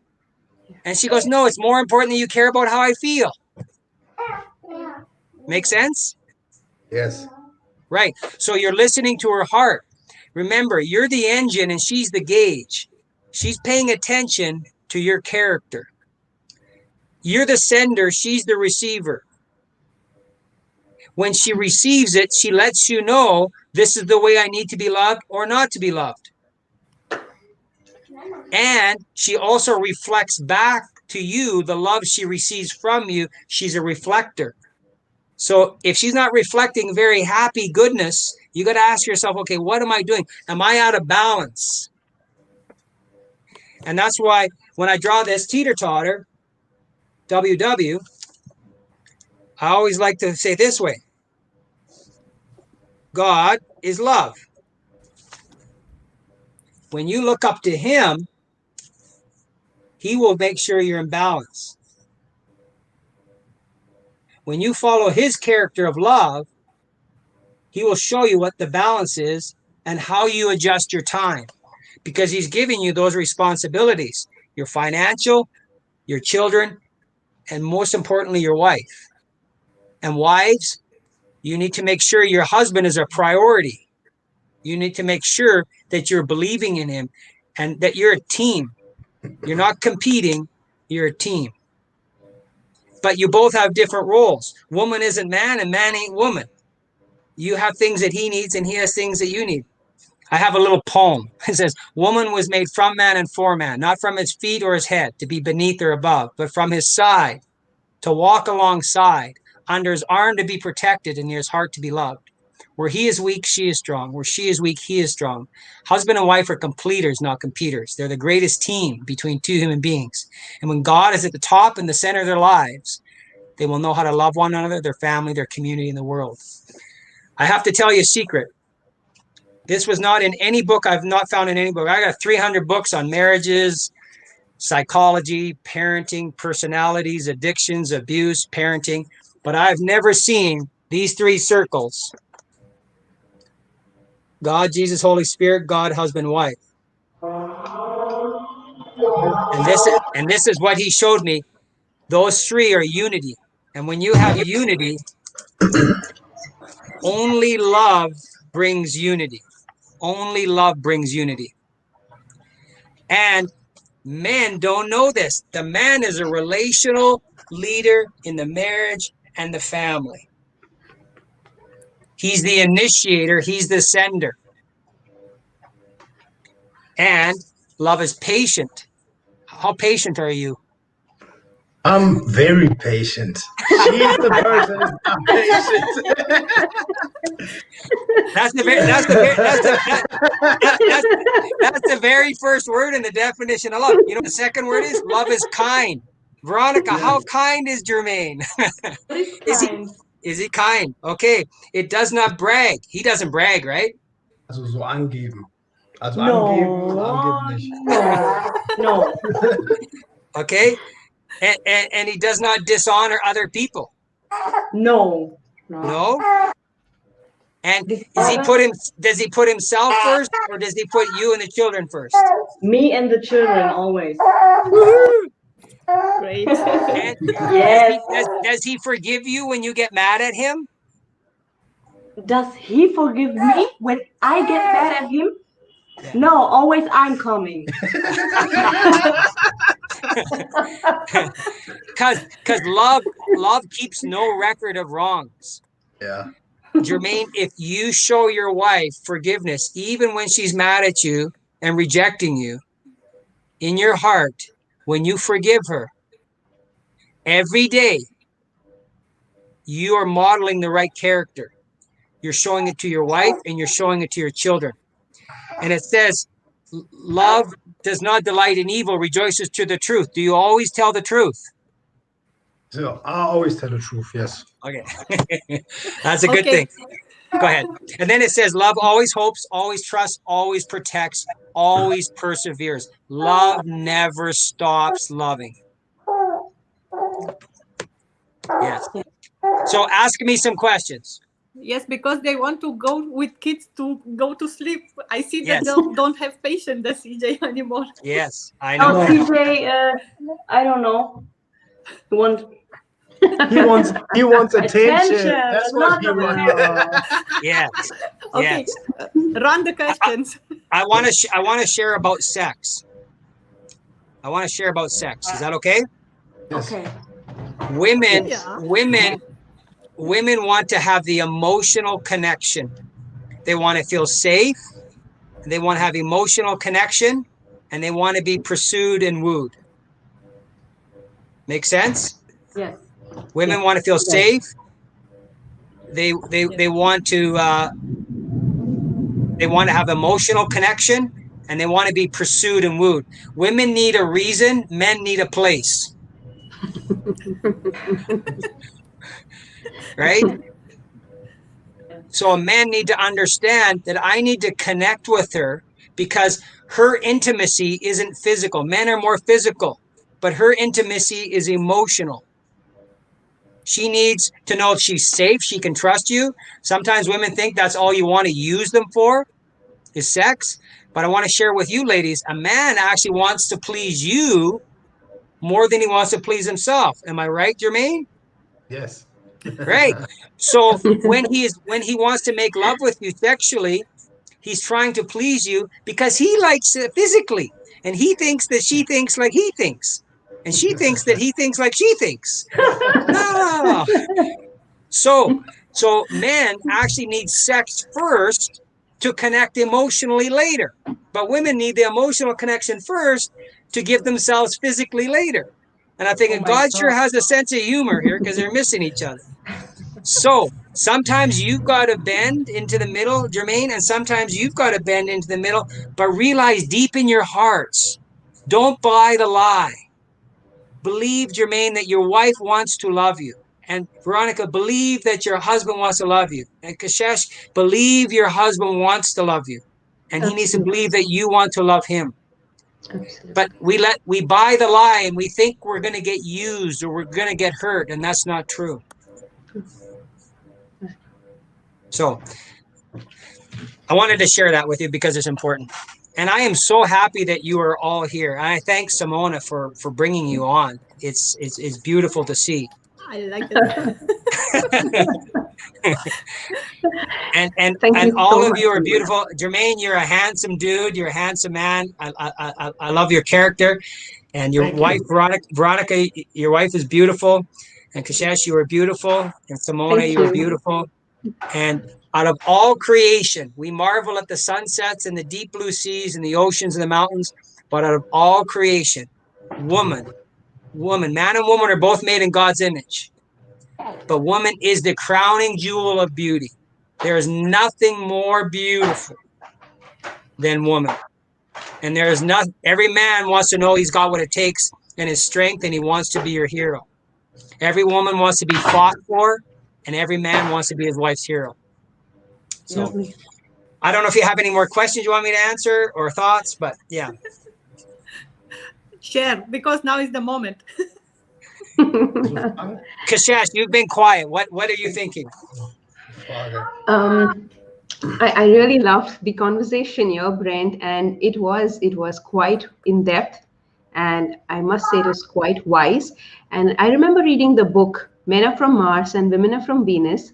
And she goes, no, it's more important that you care about how I feel. Make sense? Yes. Right. So you're listening to her heart. Remember, you're the engine and she's the gauge. She's paying attention to your character. You're the sender, she's the receiver. When she receives it, she lets you know this is the way I need to be loved or not to be loved. And she also reflects back to you the love she receives from you. She's a reflector. So if she's not reflecting very happy goodness, you got to ask yourself, okay, what am I doing? Am I out of balance? And that's why when I draw this teeter-totter, WW, I always like to say this way. God is love. When you look up to him, he will make sure you're in balance. When you follow his character of love, he will show you what the balance is and how you adjust your time, because he's giving you those responsibilities, your financial, your children, and most importantly, your wife. And wives, you need to make sure your husband is a priority. You need to make sure that you're believing in him and that you're a team. You're not competing, you're a team. But you both have different roles. Woman isn't man and man ain't woman. You have things that he needs and he has things that you need. I have a little poem. It says, woman was made from man and for man, not from his feet or his head to be beneath or above, but from his side to walk alongside, under his arm to be protected and near his heart to be loved. Where he is weak, she is strong. Where she is weak, he is strong. Husband and wife are completers, not competers. They're the greatest team between two human beings. And when God is at the top and the center of their lives, they will know how to love one another, their family, their community, and the world. I have to tell you a secret. This was not in any book. I've not found in any book. I got 300 books on marriages, psychology, parenting, personalities, addictions, abuse, parenting. But I've never seen these three circles. God, Jesus, Holy Spirit, God, husband, wife. And this is what he showed me. Those three are unity. And when you have unity, only love brings unity. Only love brings unity. And men don't know this. The man is a relational leader in the marriage and the family. He's the initiator. He's the sender. And love is patient. How patient are you? I'm very patient. She's the person who's not patient. That's the very first word in the definition of love. You know, the second word is love is kind. Veronica, how kind is Jermaine? Is he kind? Okay. It does not brag. He doesn't brag, right? Also so angeben. Also No. angeben, angeben nicht. No. Okay. And he does not dishonor other people. No. No. And does he put himself first, or does he put you and the children first? Me and the children always. Great. And Yes. does he forgive you when you get mad at him? Does he forgive me when I get mad at him? No, always I'm coming. Because love keeps no record of wrongs. Yeah. Jermaine, if you show your wife forgiveness, even when she's mad at you and rejecting you, in your heart, when you forgive her, every day, you are modeling the right character. You're showing it to your wife and you're showing it to your children. And it says, love does not delight in evil, rejoices to the truth. Do you always tell the truth? So I always tell the truth, yes. Okay. That's a good thing. Go ahead. And then it says, love always hopes, always trusts, always protects, always perseveres. Love never stops loving. Yes. So ask me some questions. Yes, because they want to go with kids to go to sleep. I see that Yes. they don't have patience, the CJ anymore. Yes, I know. Oh, CJ, I don't know. He wants attention. Attention, That's what he wants. Yes. Okay, Yes. run the questions. I want to share about sex. I want to share about sex. Is that okay? Yes. Okay. Women want to have the emotional connection. They want to feel safe. They want to have emotional connection, and they want to be pursued and wooed. Make sense? Yes. Women want to feel safe. They want to have emotional connection, and they want to be pursued and wooed. Women need a reason. Men need a place. Right? So a man need to understand that I need to connect with her because her intimacy isn't physical. Men are more physical, but her intimacy is emotional. She needs to know she's safe. She can trust you. Sometimes women think that's all you want to use them for is sex. But I want to share with you, ladies, a man actually wants to please you more than he wants to please himself. Am I right, Jermaine? Yes. Right. So when he wants to make love with you sexually, he's trying to please you because he likes it physically, and he thinks that she thinks like he thinks, and she thinks that he thinks like she thinks. No. So men actually need sex first to connect emotionally later, but women need the emotional connection first to give themselves physically later. And I'm thinking, Oh my God sure God. has a sense of humor here because they're missing each other. So sometimes you've got to bend into the middle, Jermaine, and sometimes you've got to bend into the middle, but realize deep in your hearts, don't buy the lie. Believe, Jermaine, that your wife wants to love you. And Veronica, believe that your husband wants to love you. And Kashesh, believe your husband wants to love you. And he needs to Absolutely. believe that you want to love him. Absolutely. But we buy the lie and we think we're going to get used or we're going to get hurt, and that's not true. So I wanted to share that with you because it's important. And I am so happy that you are all here. And I thank Simona for bringing you on. It's beautiful to see. I like it. And Thank you all so of much, you are Simona. beautiful. Jermaine, you're a handsome dude. You're a handsome man. I love your character. And your Thank wife, you. Veronica, your wife is beautiful. And Kashesh, you are beautiful. And Simona, Thank you are you. beautiful. And out of all creation, we marvel at the sunsets and the deep blue seas and the oceans and the mountains. But out of all creation, woman, man and woman are both made in God's image. But woman is the crowning jewel of beauty. There is nothing more beautiful than woman. And there is not, every man wants to know he's got what it takes and his strength, and he wants to be your hero. Every woman wants to be fought for, and every man wants to be his wife's hero. So Lovely. I don't know if you have any more questions you want me to answer or thoughts, but yeah. Share, because now is the moment. Kashesh, you've been quiet. What are you thinking? um, I really loved the conversation here, Brent, and it was quite in depth, and I must say it was quite wise. And I remember reading the book Men Are From Mars and Women Are From Venus.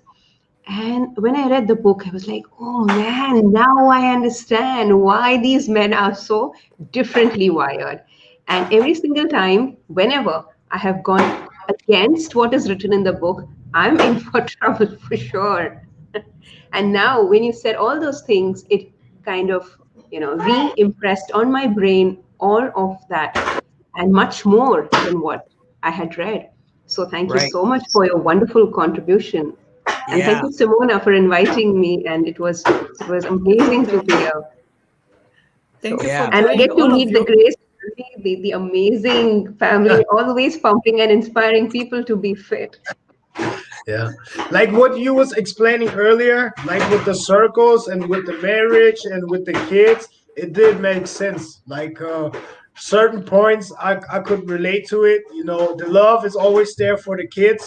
And when I read the book, I was like, oh man, now I understand why these men are so differently wired. And every single time, whenever I have gone against what is written in the book, I'm in for trouble for sure. And now, when you said all those things, it kind of, re-impressed on my brain all of that and much more than what I had read. So thank you Right. so much for your wonderful contribution. And Yeah. thank you, Simona, for inviting me. And it was amazing to be here. Thank So, you Yeah. for and I joining, get to all of meet the you. Grace family, the amazing family, always pumping and inspiring people to be fit. Yeah, like what you was explaining earlier, like with the circles and with the marriage and with the kids, it did make sense. Like certain points I could relate to it. You know, the love is always there for the kids,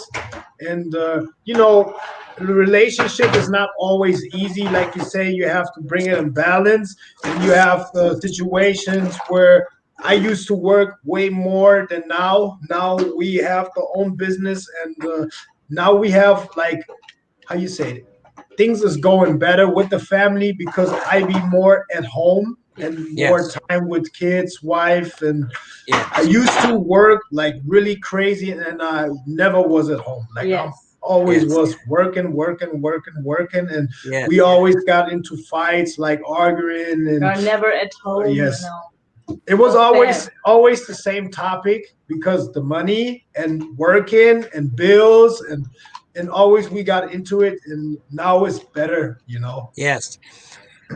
and the relationship is not always easy. Like you say, you have to bring it in balance, and you have situations where I used to work way more than now. Now we have our own business, and now we have, like, how you say it, things is going better with the family because I be more at home and more Yes. time with kids, wife, and I Yes. used to work like really crazy, and I never was at home. Like I'm Yes. always Yes. was working, and Yes. we always got into fights, like arguing, and You're never at home. yes. No. It was So always the same topic because the money and working and bills and always we got into it, and now it's better. Yes.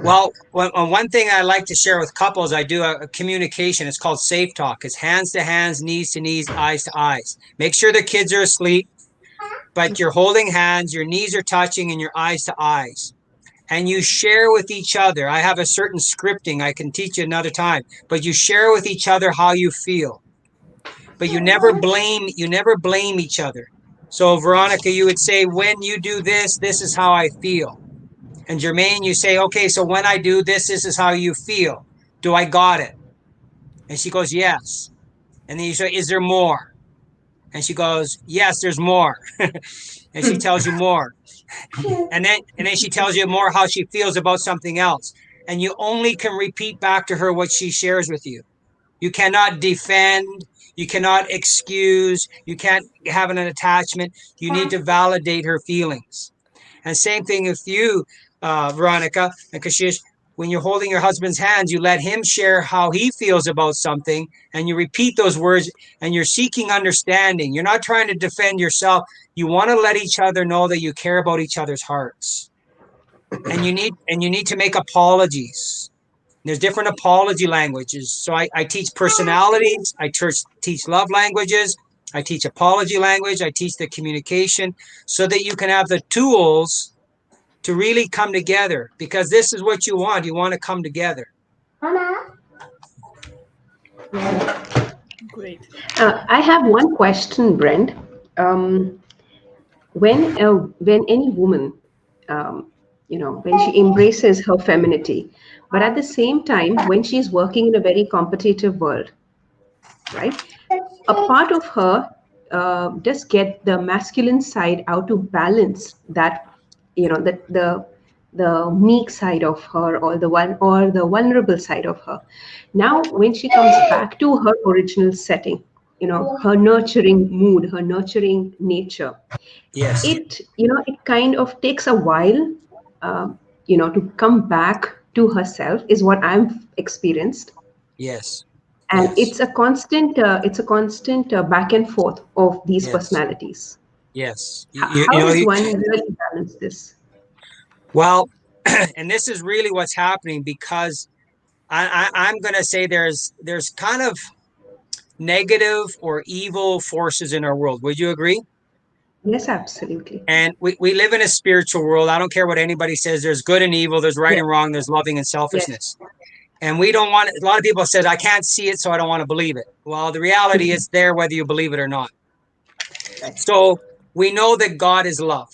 Well, one thing I like to share with couples, I do a communication. It's called safe talk. It's hands to hands, knees to knees, eyes to eyes. Make sure the kids are asleep, but you're holding hands, your knees are touching, and your eyes to eyes. And you share with each other. I have a certain scripting I can teach you another time, but you share with each other how you feel. But you never blame each other. So Veronica, you would say, when you do this, this is how I feel. And Jermaine, you say, okay, so when I do this, this is how you feel. Do I got it? And she goes, yes. And then you say, is there more? And she goes, yes, there's more. And she tells you more. And then she tells you more how she feels about something else. And you only can repeat back to her what she shares with you. You cannot defend. You cannot excuse. You can't have an attachment. You need to validate her feelings. And same thing with you, Veronica and Kashish. when you're holding your husband's hands, you let him share how he feels about something, and you repeat those words, and you're seeking understanding. You're not trying to defend yourself. You want to let each other know that you care about each other's hearts. And you need to make apologies. There's different apology languages. So I teach personalities, I teach love languages, I teach apology language, I teach the communication, so that you can have the tools to really come together, because this is what you want. You want to come together. Great. I have one question, Brent. When any woman, when she embraces her femininity, but at the same time, when she's working in a very competitive world, right? A part of her does get the masculine side out to balance that, the meek side of her, or the vulnerable side of her. Now, when she comes back to her original setting, her nurturing mood, her nurturing nature, Yes. it kind of takes a while, to come back to herself, is what I've experienced. Yes. And Yes. it's a constant back and forth of these Yes. personalities. Yes. How does one really balance this? Well, and this is really what's happening, because I'm going to say there's kind of negative or evil forces in our world. Would you agree? Yes, absolutely. And we live in a spiritual world. I don't care what anybody says. There's good and evil. There's right Yes. and wrong. There's loving and selfishness. And we don't want, a lot of people said, I can't see it, so I don't want to believe it. Well, the reality is there, whether you believe it or not. Right. So we know that God is love.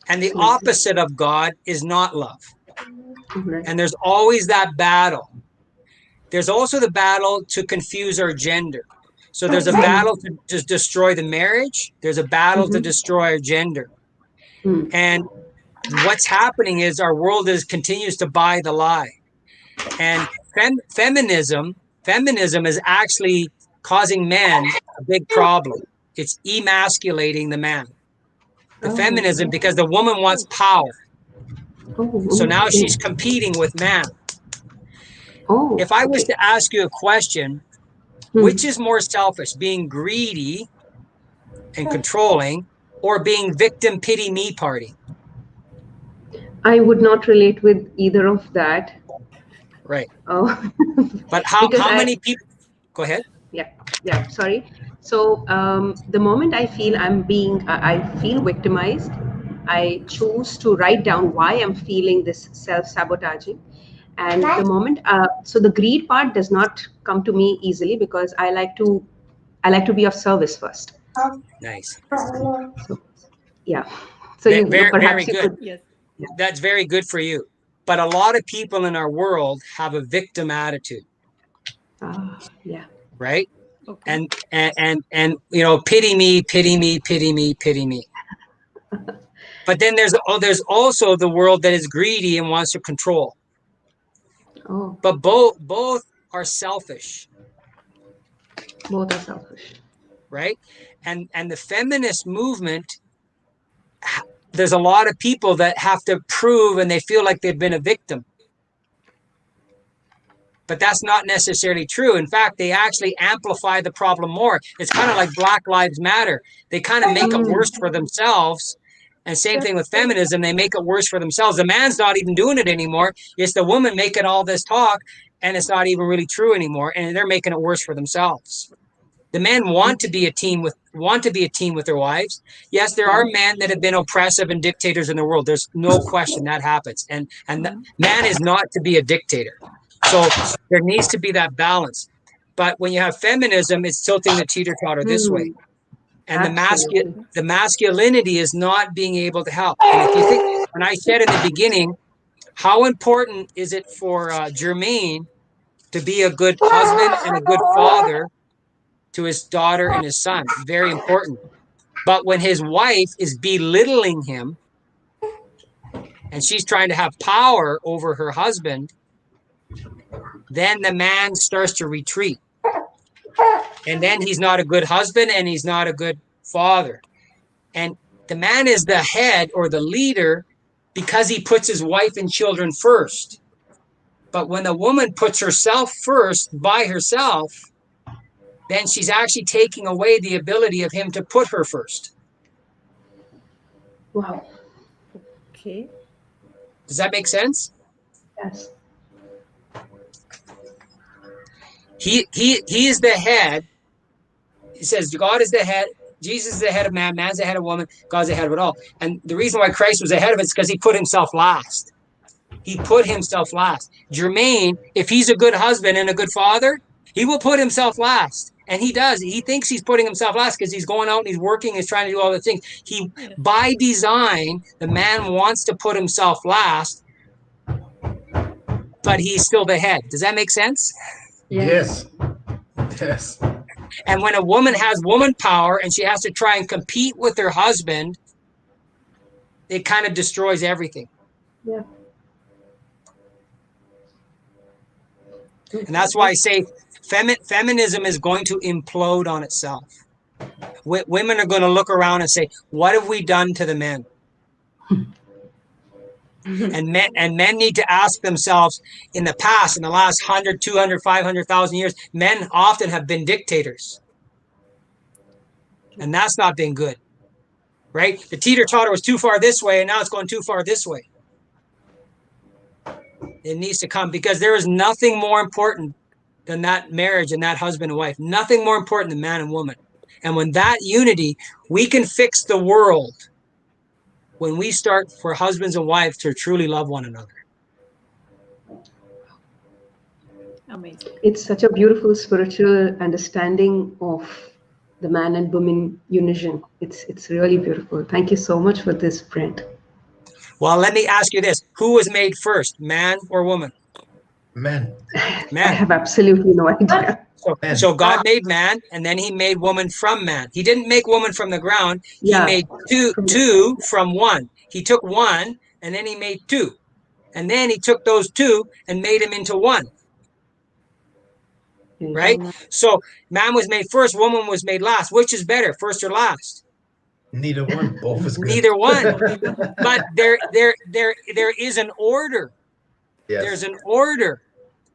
And the opposite of God is not love. Right. And there's always that battle. There's also the battle to confuse our gender. So there's a battle to just destroy the marriage. There's a battle to destroy our gender. And what's happening is our world continues to buy the lie. And feminism is actually causing men a big problem. It's emasculating the man. The feminism, because the woman wants power. So now she's competing with man. If I was to ask you a question, which is more selfish, being greedy and controlling, or being victim pity me party? I would not relate with either of that. Right. Oh. But how many people? Go ahead. Yeah. Sorry. So the moment I feel I feel victimized, I choose to write down why I'm feeling this self-sabotaging. And the moment, so the greed part does not come to me easily, because I like to be of service first. Nice. So, yeah. So very good. Yes. That's very good for you. But a lot of people in our world have a victim attitude. Yeah. Right. Okay. And pity me, pity me, pity me, pity me. But then there's also the world that is greedy and wants to control. Oh. But both are selfish. Both are selfish. Right. And the feminist movement, there's a lot of people that have to prove, and they feel like they've been a victim. But that's not necessarily true. In fact, they actually amplify the problem more. It's kind of like Black Lives Matter. They kind of make it worse for themselves. And same thing with feminism. They make it worse for themselves. The man's not even doing it anymore. It's the woman making all this talk, and it's not even really true anymore. And they're making it worse for themselves. The men want to be a team with their wives. Yes, there are men that have been oppressive and dictators in the world. There's no question that happens. And man is not to be a dictator. So there needs to be that balance. But when you have feminism, it's tilting the teeter-totter this way. And the masculinity is not being able to help. And if you think, when I said in the beginning, how important is it for Jermaine to be a good husband and a good father to his daughter and his son? Very important. But when his wife is belittling him and she's trying to have power over her husband, then the man starts to retreat. And then he's not a good husband and he's not a good father. And the man is the head or the leader because he puts his wife and children first. But when the woman puts herself first by herself, then she's actually taking away the ability of him to put her first. Wow. Okay. Does that make sense? Yes. He is the head. He says God is the head. Jesus is the head of man. Man's the head of woman. God's the head of it all. And the reason why Christ was the head of it is because he put himself last. He put himself last. Jermaine, if he's a good husband and a good father, he will put himself last. And he does. He thinks he's putting himself last because he's going out and he's working, he's trying to do all the things. By design, the man wants to put himself last, but he's still the head. Does that make sense? Yes. Yes. And when a woman has woman power and she has to try and compete with her husband, it kind of destroys everything. Yeah. And that's why I say feminism is going to implode on itself. Women are going to look around and say, what have we done to the men? And men need to ask themselves, in the past, in the last 100, 200, 500,000 years, men often have been dictators. And that's not been good, right? The teeter-totter was too far this way, and now it's going too far this way. It needs to come, because there is nothing more important than that marriage and that husband and wife. Nothing more important than man and woman. And when that unity, we can fix the world when we start for husbands and wives to truly love one another. Amazing. It's such a beautiful spiritual understanding of the man and woman unison. It's really beautiful. Thank you so much for this, Brent. Well, let me ask you this. Who was made first, man or woman? Man. Man. I have absolutely no idea. So God made man, and then he made woman from man. He didn't make woman from the ground. He made two from one. He took one, and then he made two. And then he took those two and made him into one. Right? So man was made first, woman was made last. Which is better, first or last? Neither one. Both is good. Neither one. But there is an order. Yes. There's an order,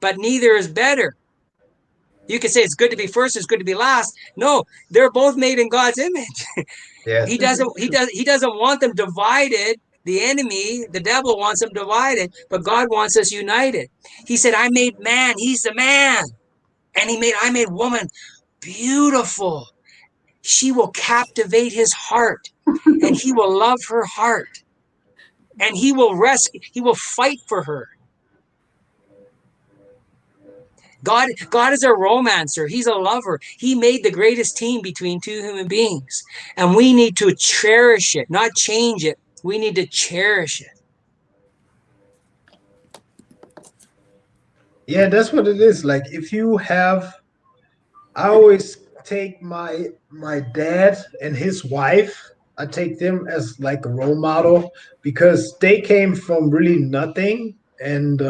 but neither is better. You can say it's good to be first, it's good to be last. No, they're both made in God's image. Yes. He doesn't want them divided. The enemy, the devil, wants them divided, but God wants us united. He said, I made man, he's the man. And I made woman beautiful. She will captivate his heart, and he will love her heart, and he will fight for her. God is a romancer. He's a lover. He made the greatest team between two human beings. And we need to cherish it, not change it. We need to cherish it. Yeah, that's what it is. Like, if you have, I always take my dad and his wife, I take them as like a role model, because they came from really nothing, and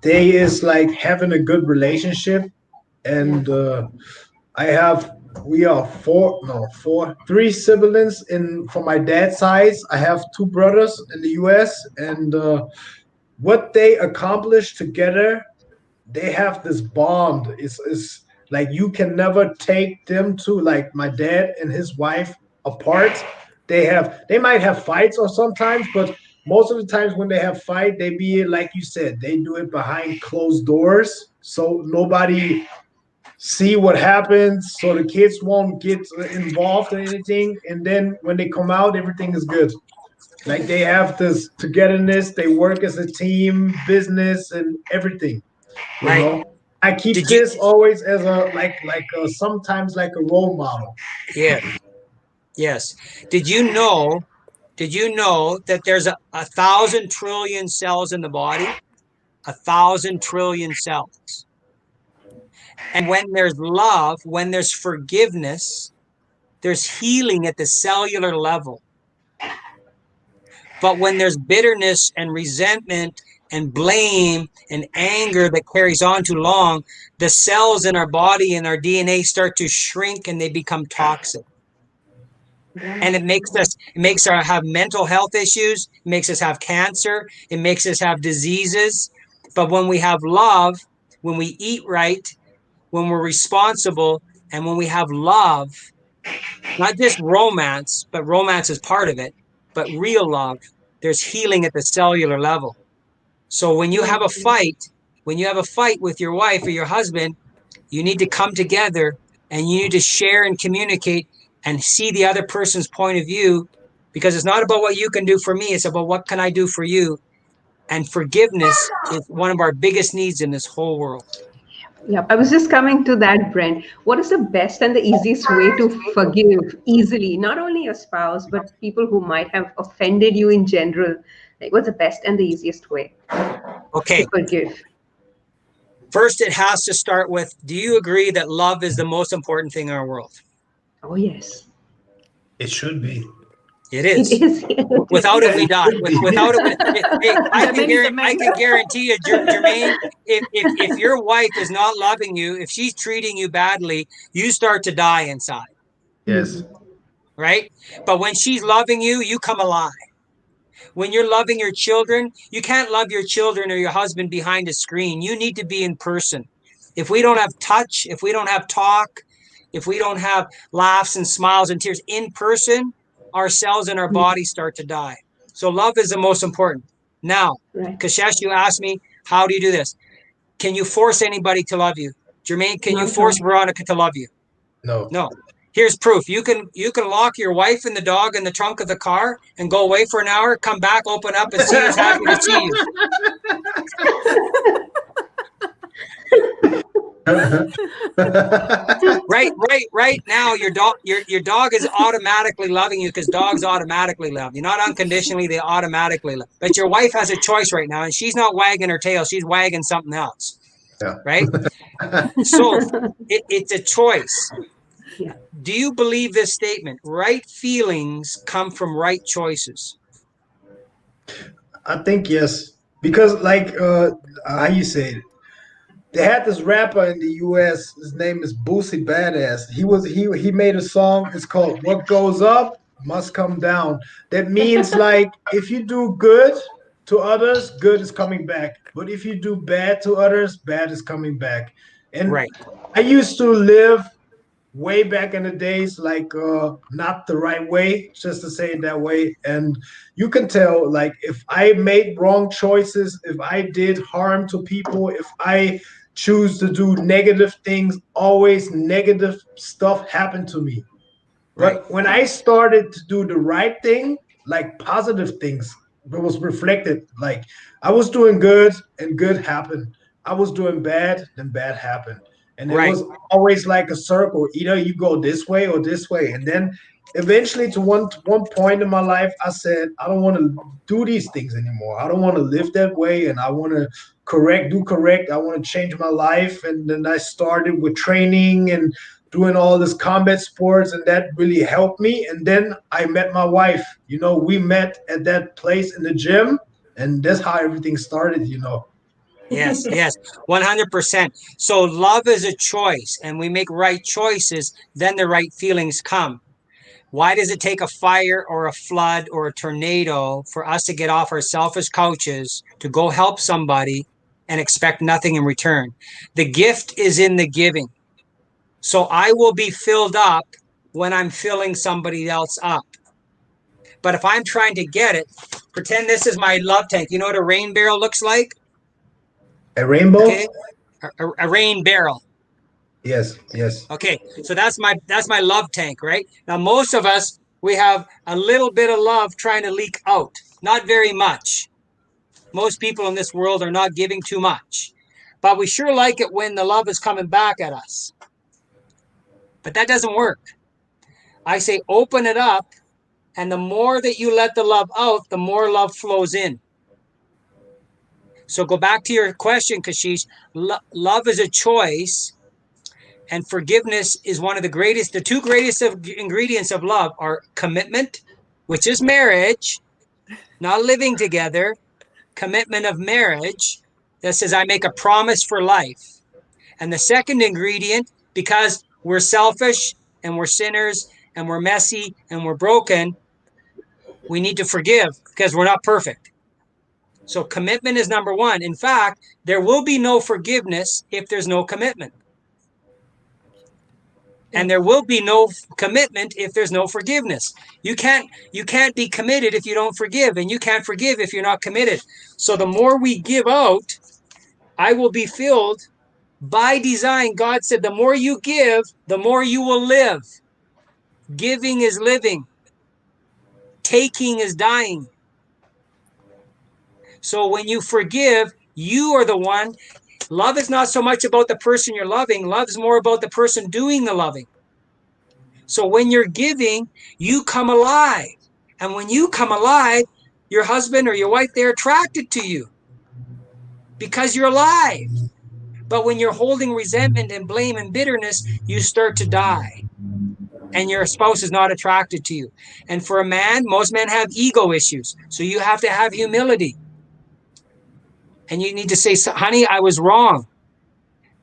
they is like having a good relationship. And we are three siblings from my dad's side. I have two brothers in the US, and what they accomplished together, they have this bond. It's like you can never take them to, like, my dad and his wife apart. They might have fights or sometimes, but most of the times when they have fight, they be, like you said, they do it behind closed doors, so nobody see what happens, so the kids won't get involved in anything. And then when they come out, everything is good. Like, they have this togetherness, they work as a team, business and everything. You know? I keep this always as sometimes like a role model. Yeah. Yes. Did you know that there's 1,000 trillion cells in the body? 1,000 trillion cells. And when there's love, when there's forgiveness, there's healing at the cellular level. But when there's bitterness and resentment and blame and anger that carries on too long, the cells in our body and our DNA start to shrink and they become toxic. And it makes us have mental health issues. It makes us have cancer. It makes us have diseases. But when we have love, when we eat right, when we're responsible, and when we have love, not just romance, but romance is part of it, but real love, there's healing at the cellular level. So when you have a fight, with your wife or your husband, you need to come together and you need to share and communicate and see the other person's point of view, because it's not about what you can do for me. It's about what can I do for you. And forgiveness is one of our biggest needs in this whole world. Yeah, I was just coming to that, Brent. What is the best and the easiest way to forgive easily, not only your spouse, but people who might have offended you in general? Like, what's the best and the easiest way Okay. to forgive? First, it has to start with, do you agree that love is the most important thing in our world? Oh, yes. It should be. It is. It is. Without it, we die. Without it, hey, I can guarantee you, Jermaine, if your wife is not loving you, if she's treating you badly, you start to die inside. Yes. Right? But when she's loving you, you come alive. When you're loving your children, you can't love your children or your husband behind a screen. You need to be in person. If we don't have touch, if we don't have talk, if we don't have laughs and smiles and tears in person, our cells in our body start to die. So love is the most important. Now, Kashesh, you asked me, how do you do this? Can you force anybody to love you? Jermaine, can you force Veronica to love you? No. No. Here's proof. You can lock your wife and the dog in the trunk of the car and go away for an hour, come back, open up, and see who's happy to see you. Right now, your dog is automatically loving you because dogs automatically love you, not unconditionally. They automatically love. But your wife has a choice right now, and she's not wagging her tail; she's wagging something else. Yeah. Right. So it's a choice. Yeah. Do you believe this statement? Right feelings come from right choices. I think yes, because like how you say it, they had this rapper in the U.S. His name is Boosie Badass. He made a song. It's called "What Goes Up Must Come Down." That means like if you do good to others, good is coming back. But if you do bad to others, bad is coming back. And I used to live way back in the days like not the right way, just to say it that way. And you can tell like if I made wrong choices, if I did harm to people, if I choose to do negative things, always negative stuff happened to me. But when I started to do the right thing, like positive things, it was reflected. Like I was doing good and good happened. I was doing bad, then bad happened. And it was always like a circle. Either you go this way or this way. And then eventually to one point in my life, I said, I don't want to do these things anymore. I don't want to live that way. And I want to do correct. I want to change my life. And then I started with training and doing all this combat sports, and that really helped me. And then I met my wife. You know, we met at that place in the gym, and that's how everything started, you know. Yes, 100%. So love is a choice, and we make right choices, then the right feelings come. Why does it take a fire or a flood or a tornado for us to get off our selfish couches to go help somebody and expect nothing in return? The gift is in the giving. So I will be filled up when I'm filling somebody else up. But if I'm trying to get it, pretend this is my love tank. You know what a rain barrel looks like? A rainbow? Okay. A rain barrel. Yes. Okay, so that's my love tank, right? Now, most of us, we have a little bit of love trying to leak out. Not very much. Most people in this world are not giving too much. But we sure like it when the love is coming back at us. But that doesn't work. I say open it up, and the more that you let the love out, the more love flows in. So go back to your question, Kashish. Love is a choice, and forgiveness is one of the two greatest ingredients of love are commitment, which is marriage, not living together, commitment of marriage that says I make a promise for life. And the second ingredient, because we're selfish and we're sinners and we're messy and we're broken, we need to forgive because we're not perfect. So commitment is number one. In fact, there will be no forgiveness if there's no commitment. And there will be no commitment if there's no forgiveness. You can't be committed if you don't forgive, and you can't forgive if you're not committed. So the more we give out, I will be filled. By design, God said, the more you give, the more you will live. Giving is living. Taking is dying. So when you forgive, you are the one. Love is not so much about the person you're loving. Love is more about the person doing the loving. So when you're giving, you come alive. And when you come alive, your husband or your wife, they're attracted to you because you're alive. But when you're holding resentment and blame and bitterness, you start to die. And your spouse is not attracted to you. And for a man, most men have ego issues. So you have to have humility. And you need to say, honey, I was wrong.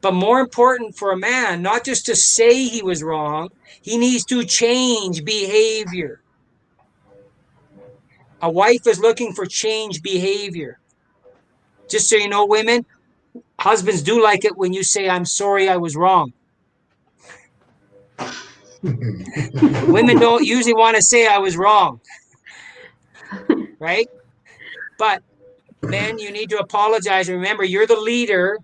But more important for a man, not just to say he was wrong, he needs to change behavior. A wife is looking for change behavior. Just so you know, women, husbands do like it when you say, I'm sorry, I was wrong. Women don't usually want to say I was wrong. Right? But men, you need to apologize. Remember, you're the leader.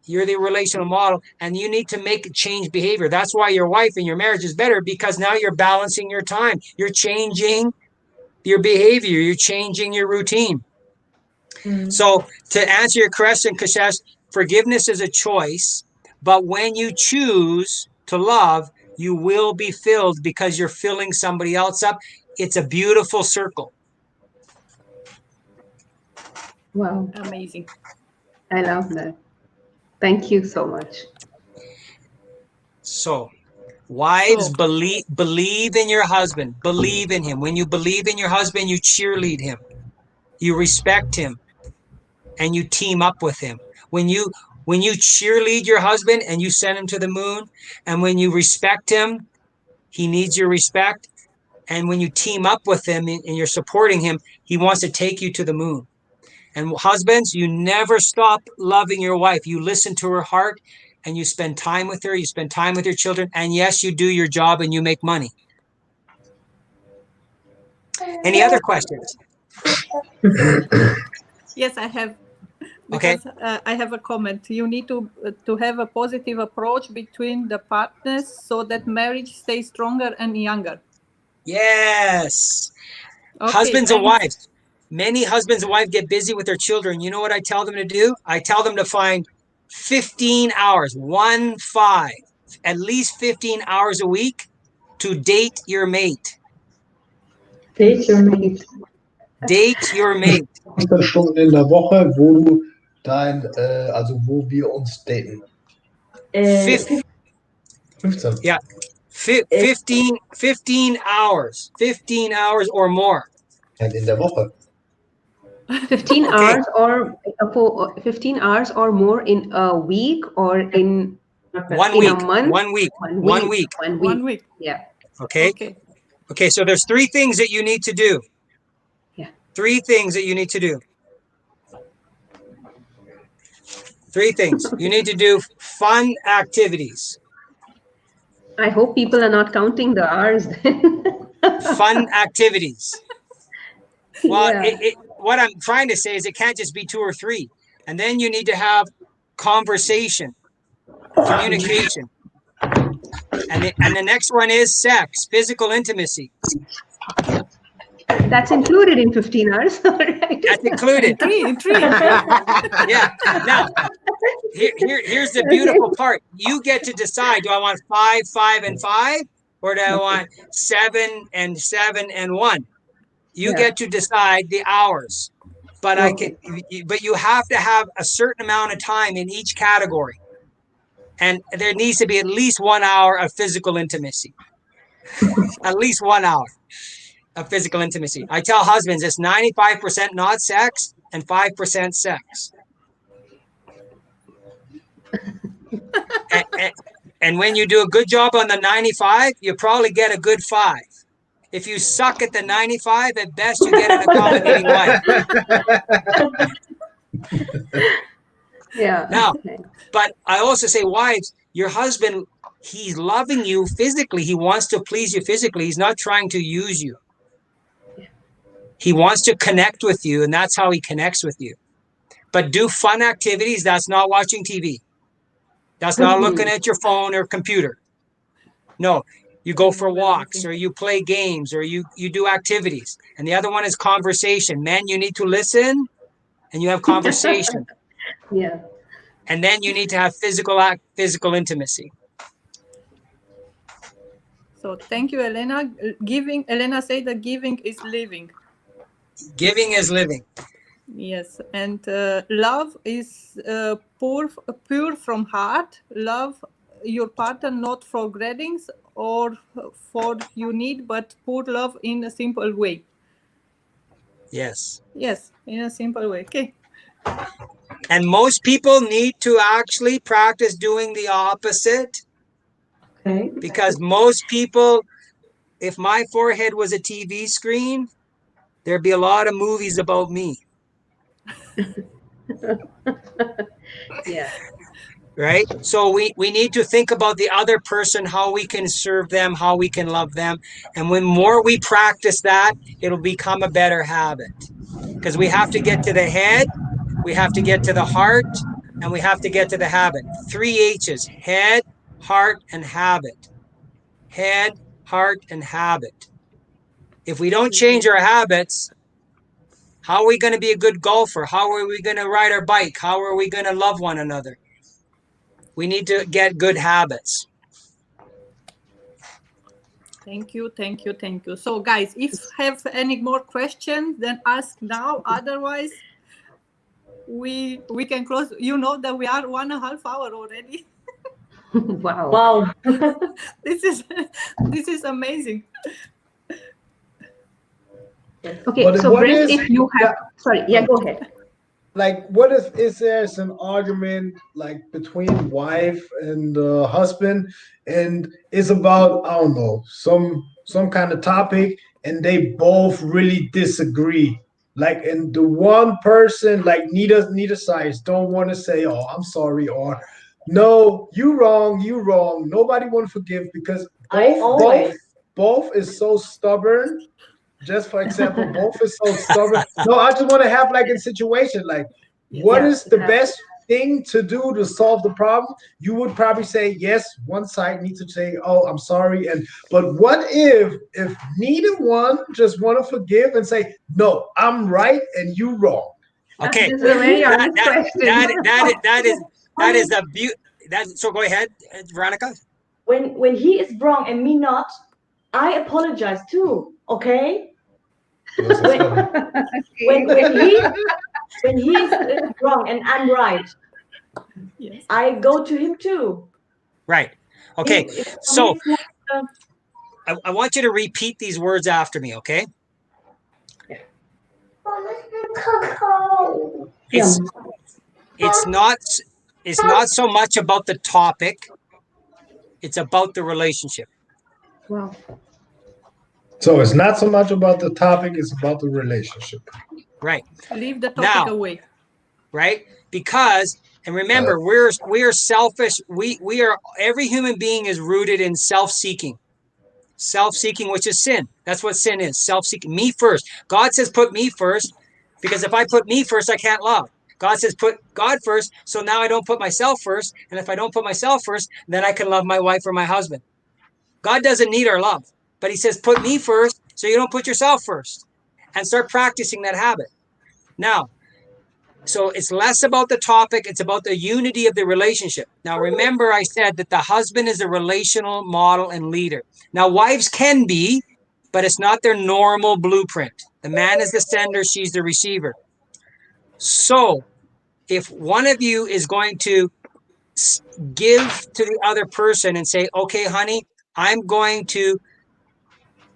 You're the relational model, and you need to make change behavior. That's why your wife and your marriage is better, because now you're balancing your time. You're changing your behavior. You're changing your routine. So to answer your question, Kashesh, forgiveness is a choice, but when you choose to love, you will be filled because you're filling somebody else up. It's a beautiful circle. Wow. Amazing. I love that. Thank you so much. So wives, believe in your husband. Believe in him. When you believe in your husband, you cheerlead him. You respect him. And you team up with him. When you cheerlead your husband and you send him to the moon, and when you respect him, he needs your respect. And when you team up with him and you're supporting him, he wants to take you to the moon. And husbands, you never stop loving your wife. You listen to her heart and you spend time with her. You spend time with your children. And yes, you do your job and you make money. Any other questions? Yes, I have. Okay. Because I have a comment. You need to have a positive approach between the partners so that marriage stays stronger and younger. Yes. Okay, husbands and wives. Many husbands and wives get busy with their children. You know what I tell them to do? I tell them to find 15 hours, 1-5, at least 15 hours a week to date your mate. Date your mate. Date your mate. 15 Stunden in der Woche, wo du wo wir uns daten. 15. 15. Yeah. 15 hours. 15 hours or more. And in der Woche. 15 hours or 15 hours or more in a week or in 1 week. a month? 1 week. 1 week. 1 week. Yeah. Okay. Okay. So there's 3 things that you need to do. Yeah. 3 things that you need to do. 3 things. You need to do fun activities. I hope people are not counting the hours then. Fun activities. Well, Yeah. what I'm trying to say is it can't just be 2 or 3. And then you need to have conversation, communication. And the next one is sex, physical intimacy. That's included in 15 hours. Right? That's included. 3. Yeah. Now, here's the beautiful part. You get to decide, do I want 5, 5, and 5? Or do I want 7 and 7 and 1? You get to decide the hours. But but you have to have a certain amount of time in each category. And there needs to be at least 1 hour of physical intimacy. At least 1 hour of physical intimacy. I tell husbands it's 95% not sex and 5% sex. and when you do a good job on the 95, you probably get a good 5. If you suck at the 95, at best you get an accommodating wife. Yeah. Now, Okay. but I also say, wives, your husband, he's loving you physically. He wants to please you physically. He's not trying to use you. He wants to connect with you, and that's how he connects with you. But do fun activities. That's not watching TV. That's not looking at your phone or computer. No, you go for walks, or you play games, or you do activities. And the other one is conversation. Men, you need to listen, and you have conversation. Yeah. And then you need to have physical intimacy. So thank you, Elena. Elena said that giving is living. Giving is living. Yes, and love is pure from heart. Love your partner not for greetings or for you need, but pure love in a simple way. Yes. Yes, in a simple way. Okay. And most people need to actually practice doing the opposite. Okay. Because most people, if my forehead was a TV screen, there'd be a lot of movies about me. Yeah. Right? So we need to think about the other person, how we can serve them, how we can love them. And when more we practice that, it'll become a better habit. Because we have to get to the head, we have to get to the heart, and we have to get to the habit. 3 H's: head, heart, and habit. Head, heart, and habit. If we don't change our habits, how are we going to be a good golfer? How are we going to ride our bike? How are we going to love one another? We need to get good habits. Thank you, thank you, thank you. So guys, if you have any more questions, then ask now. Otherwise, we can close. You know that we are 1.5 hours already. Wow. Wow. This is amazing. Okay, But so what Brent, is- if you have, sorry, yeah, go ahead. Like, what if is there some argument like between wife and husband, and it's about, I don't know, some kind of topic, and they both really disagree. Like, and the one person, like, neither sides don't want to say, "Oh, I'm sorry," or "No, you wrong, you wrong." Nobody want to forgive because I always. both is so stubborn. Just for example, both is so stubborn. No, I just want to have like a situation like, what Yeah, is the it best thing to do to solve the problem? You would probably say yes. One side needs to say, "Oh, I'm sorry," and but what if neither one just want to forgive and say, "No, I'm right and you wrong"? Okay. This is a very honest question. That is a beauty. So go ahead, Veronica. When he is wrong and me not, I apologize too. Okay. When he is wrong and I'm right, Yes. I go to him too. Right. Okay. It's So not, I want you to repeat these words after me, okay? It's not so much about the topic, it's about the relationship. Wow. So it's not so much about the topic; it's about the relationship. Right. Leave the topic away. Right? Because, and remember, we are selfish. We are, every human being is rooted in self-seeking. Self-seeking, which is sin. That's what sin is. Self-seeking. Me first. God says put me first, because if I put me first, I can't love. God says put God first, so now I don't put myself first. And if I don't put myself first, then I can love my wife or my husband. God doesn't need our love, but he says put me first, so you don't put yourself first. And start practicing that habit. Now, so it's less about the topic, it's about the unity of the relationship. Now, remember I said that the husband is a relational model and leader. Now, wives can be, but it's not their normal blueprint. The man is the sender, she's the receiver. So if one of you is going to give to the other person and say, okay, honey, I'm going to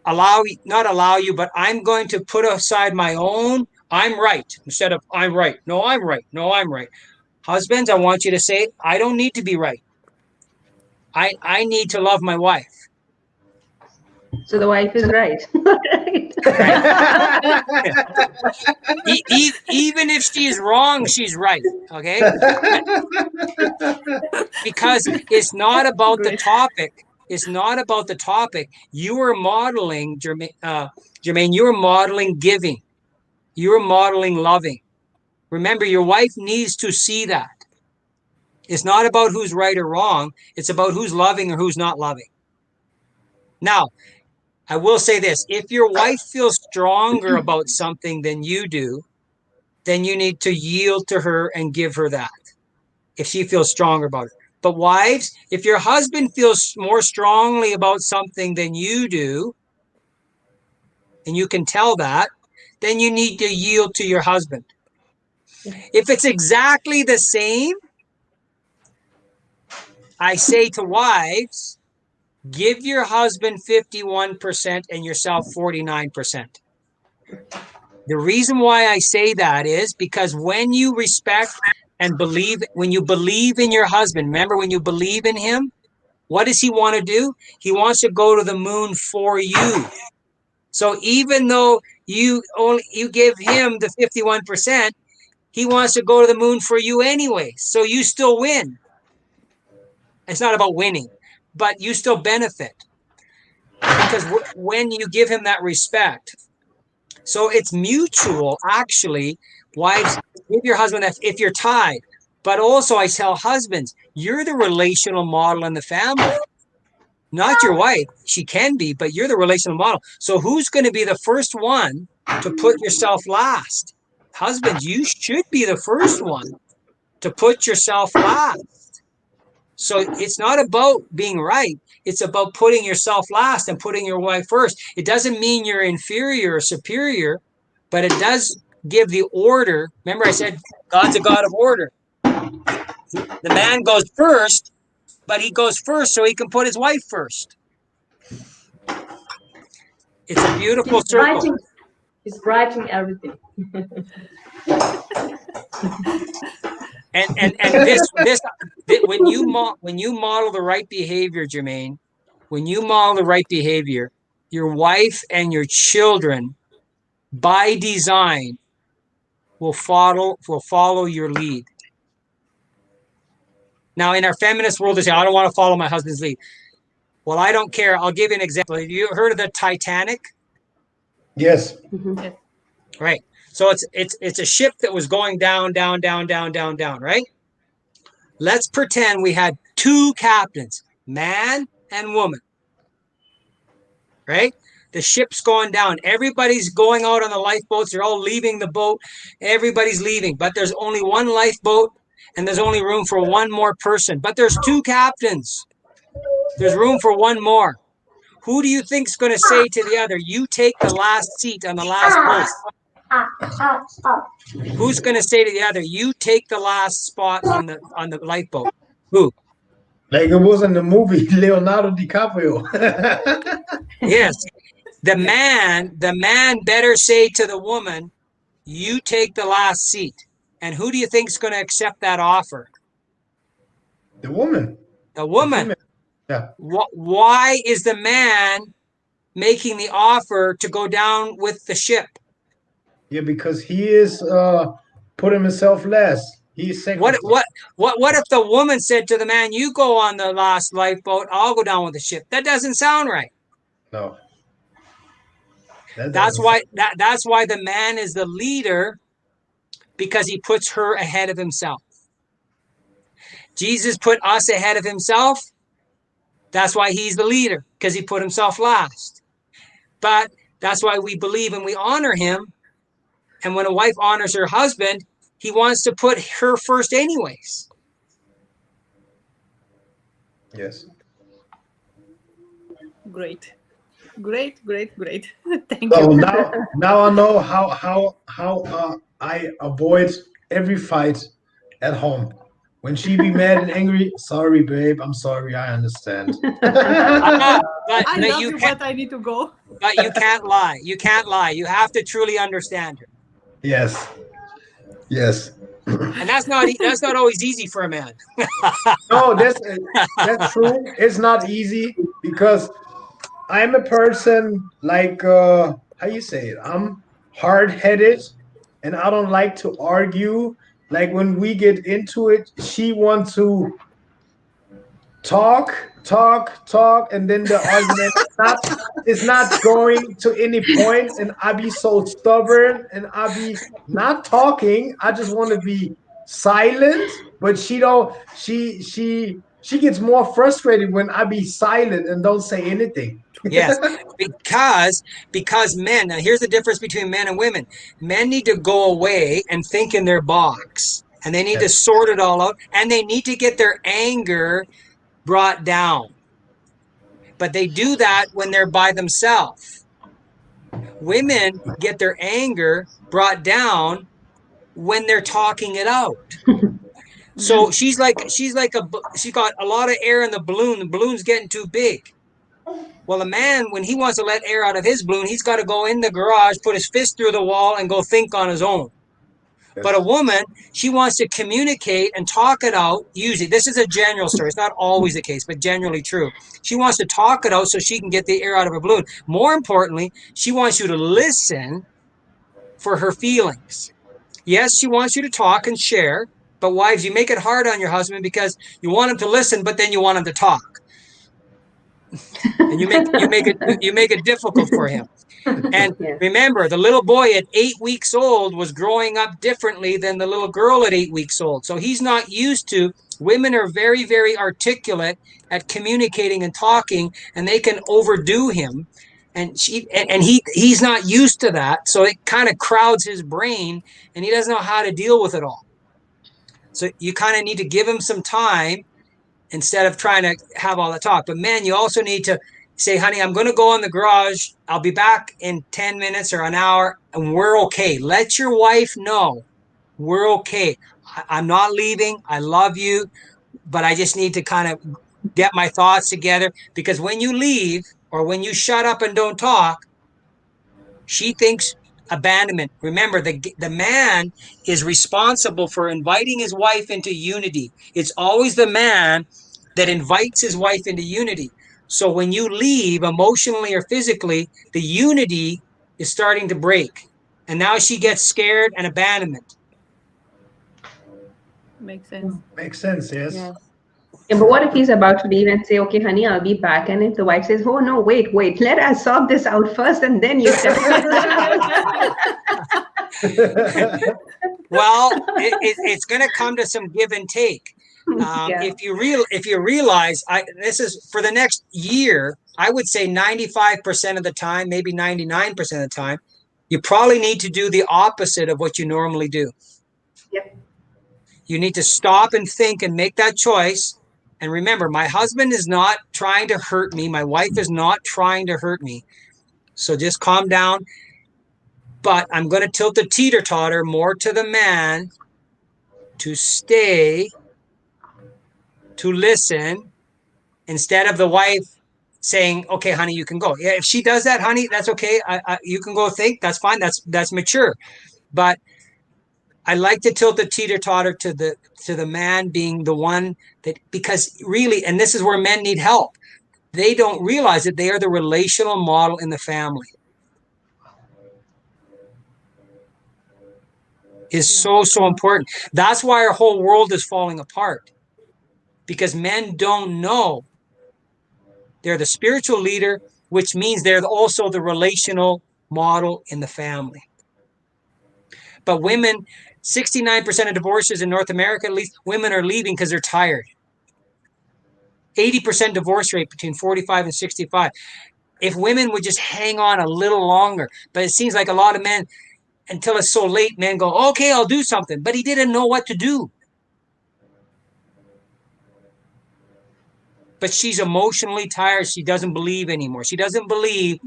not allow you, but I'm going to put aside my own I'm right instead of I'm right. No, I'm right. No, I'm right. Husbands, I want you to say, I don't need to be right. I need to love my wife. So the wife is right. Even if she's wrong, she's right. Okay, because it's not about the topic. It's not about the topic. You are modeling, Jermaine. You are modeling giving. You are modeling loving. Remember, your wife needs to see that. It's not about who's right or wrong. It's about who's loving or who's not loving. Now, I will say this. If your wife feels stronger about something than you do, then you need to yield to her and give her that if she feels stronger about it. But wives, if your husband feels more strongly about something than you do, and you can tell that, then you need to yield to your husband. If it's exactly the same, I say to wives, give your husband 51% and yourself 49%. The reason why I say that is because when you respect and believe, when you believe in your husband, remember when you believe in him, what does he want to do? He wants to go to the moon for you. So even though you give him the 51%, he wants to go to the moon for you anyway. So you still win. It's not about winning, but you still benefit because when you give him that respect. So it's mutual, actually. Wives, give your husband that if you're tied. But also I tell husbands, you're the relational model in the family. Not your wife. She can be, but you're the relational model. So who's going to be the first one to put yourself last? Husbands, you should be the first one to put yourself last. So it's not about being right. It's about putting yourself last and putting your wife first. It doesn't mean you're inferior or superior, but it does give the order. Remember I said God's a God of order. The man goes first, but he goes first so he can put his wife first. It's a beautiful circle. He's writing everything. And this when you model the right behavior, Jermaine, when you model the right behavior, your wife and your children, by design, will follow your lead. Now, in our feminist world, they say, I don't want to follow my husband's lead. Well, I don't care. I'll give you an example. Have you heard of the Titanic? Yes. Mm-hmm. Right. So it's a ship that was going down, right? Let's pretend we had two captains, man and woman. Right? The ship's going down. Everybody's going out on the lifeboats. They're all leaving the boat. Everybody's leaving. But there's only one lifeboat and there's only room for one more person. But there's two captains. There's room for one more. Who do you think's going to say to the other, you take the last seat on the last boat? Who's going to say to the other, you take the last spot on the lifeboat? Who? Like it was in the movie Leonardo DiCaprio. Yes. The man better say to the woman, you take the last seat. And who do you think's going to accept that offer? The woman. The woman. Yeah. Why is the man making the offer to go down with the ship? Yeah, because he is putting himself last. He's sacrificed. What if the woman said to the man, you go on the last lifeboat, I'll go down with the ship? That doesn't sound right. No. That's why the man is the leader, because he puts her ahead of himself. Jesus put us ahead of himself. That's why he's the leader, because he put himself last. But that's why we believe and we honor him. And when a wife honors her husband, he wants to put her first anyways. Yes. Great. Thank So you. now I know how I avoid every fight at home. When she be mad and angry, sorry, babe, I'm sorry, I understand. I love you, but I need to go. But you can't lie. You can't lie. You have to truly understand her. Yes. And that's not always easy for a man. No, that's true. It's not easy because I'm a person like how you say it? I'm hard-headed and I don't like to argue. Like when we get into it, she wants to talk, and then the argument is not going to any point, and I be so stubborn and I be not talking. I just want to be silent, but she don't she gets more frustrated when I be silent and don't say anything. Yes, because men, now here's the difference between men and women. Men need to go away and think in their box, and they need to Yes. sort it all out, and they need to get their anger brought down. But they do that when they're by themselves. Women get their anger brought down when they're talking it out. So she's got a lot of air in the balloon. The balloon's getting too big. Well, a man, when he wants to let air out of his balloon, he's got to go in the garage, put his fist through the wall, and go think on his own. Yes. But a woman, she wants to communicate and talk it out. Usually, this is a general story. It's not always the case, but generally true. She wants to talk it out so she can get the air out of her balloon. More importantly, she wants you to listen for her feelings. Yes, she wants you to talk and share, but wives, you make it hard on your husband because you want him to listen, but then you want him to talk. And you make it difficult for him. And Yeah. remember, the little boy at 8 weeks old was growing up differently than the little girl at 8 weeks old. So he's not used to. Women are very, very articulate at communicating and talking, and they can overdo him. And he's not used to that, so it kind of crowds his brain, and he doesn't know how to deal with it all. So you kind of need to give him some time instead of trying to have all the talk. But men, you also need to say, honey, I'm going to go in the garage. I'll be back in 10 minutes or an hour, and we're okay. Let your wife know we're okay. I'm not leaving. I love you, but I just need to kind of get my thoughts together, because when you leave or when you shut up and don't talk, she thinks abandonment. Remember, the man is responsible for inviting his wife into unity. It's always the man that invites his wife into unity. So when you leave emotionally or physically, the unity is starting to break. And now she gets scared and abandonment. Makes sense. Makes sense, yes. Yes. Yeah, but what if he's about to leave and say, okay, honey, I'll be back. And if the wife says, oh, no, wait, let us sort this out first and then you step Well, it's going to come to some give and take. Yeah. If you realize, this is for the next year, I would say 95% of the time, maybe 99% of the time, you probably need to do the opposite of what you normally do. Yep. You need to stop and think and make that choice. And remember, my husband is not trying to hurt me. My wife is not trying to hurt me. So just calm down. But I'm going to tilt the teeter-totter more to the man to stay, to listen, instead of the wife saying, okay, honey, you can go. Yeah, if she does that, honey, that's okay. You can go think. That's fine. That's mature. But I like to tilt the teeter-totter to the man being the one that, because really, and this is where men need help. They don't realize that they are the relational model in the family. Is so important. That's why our whole world is falling apart, because men don't know they're the spiritual leader, which means they're also the relational model in the family. But women, 69% of divorces in North America, at least, women are leaving because they're tired. 80% divorce rate between 45 and 65. If women would just hang on a little longer, but it seems like a lot of men, until it's so late, men go, okay, I'll do something. But he didn't know what to do. But she's emotionally tired. She doesn't believe anymore. She doesn't believe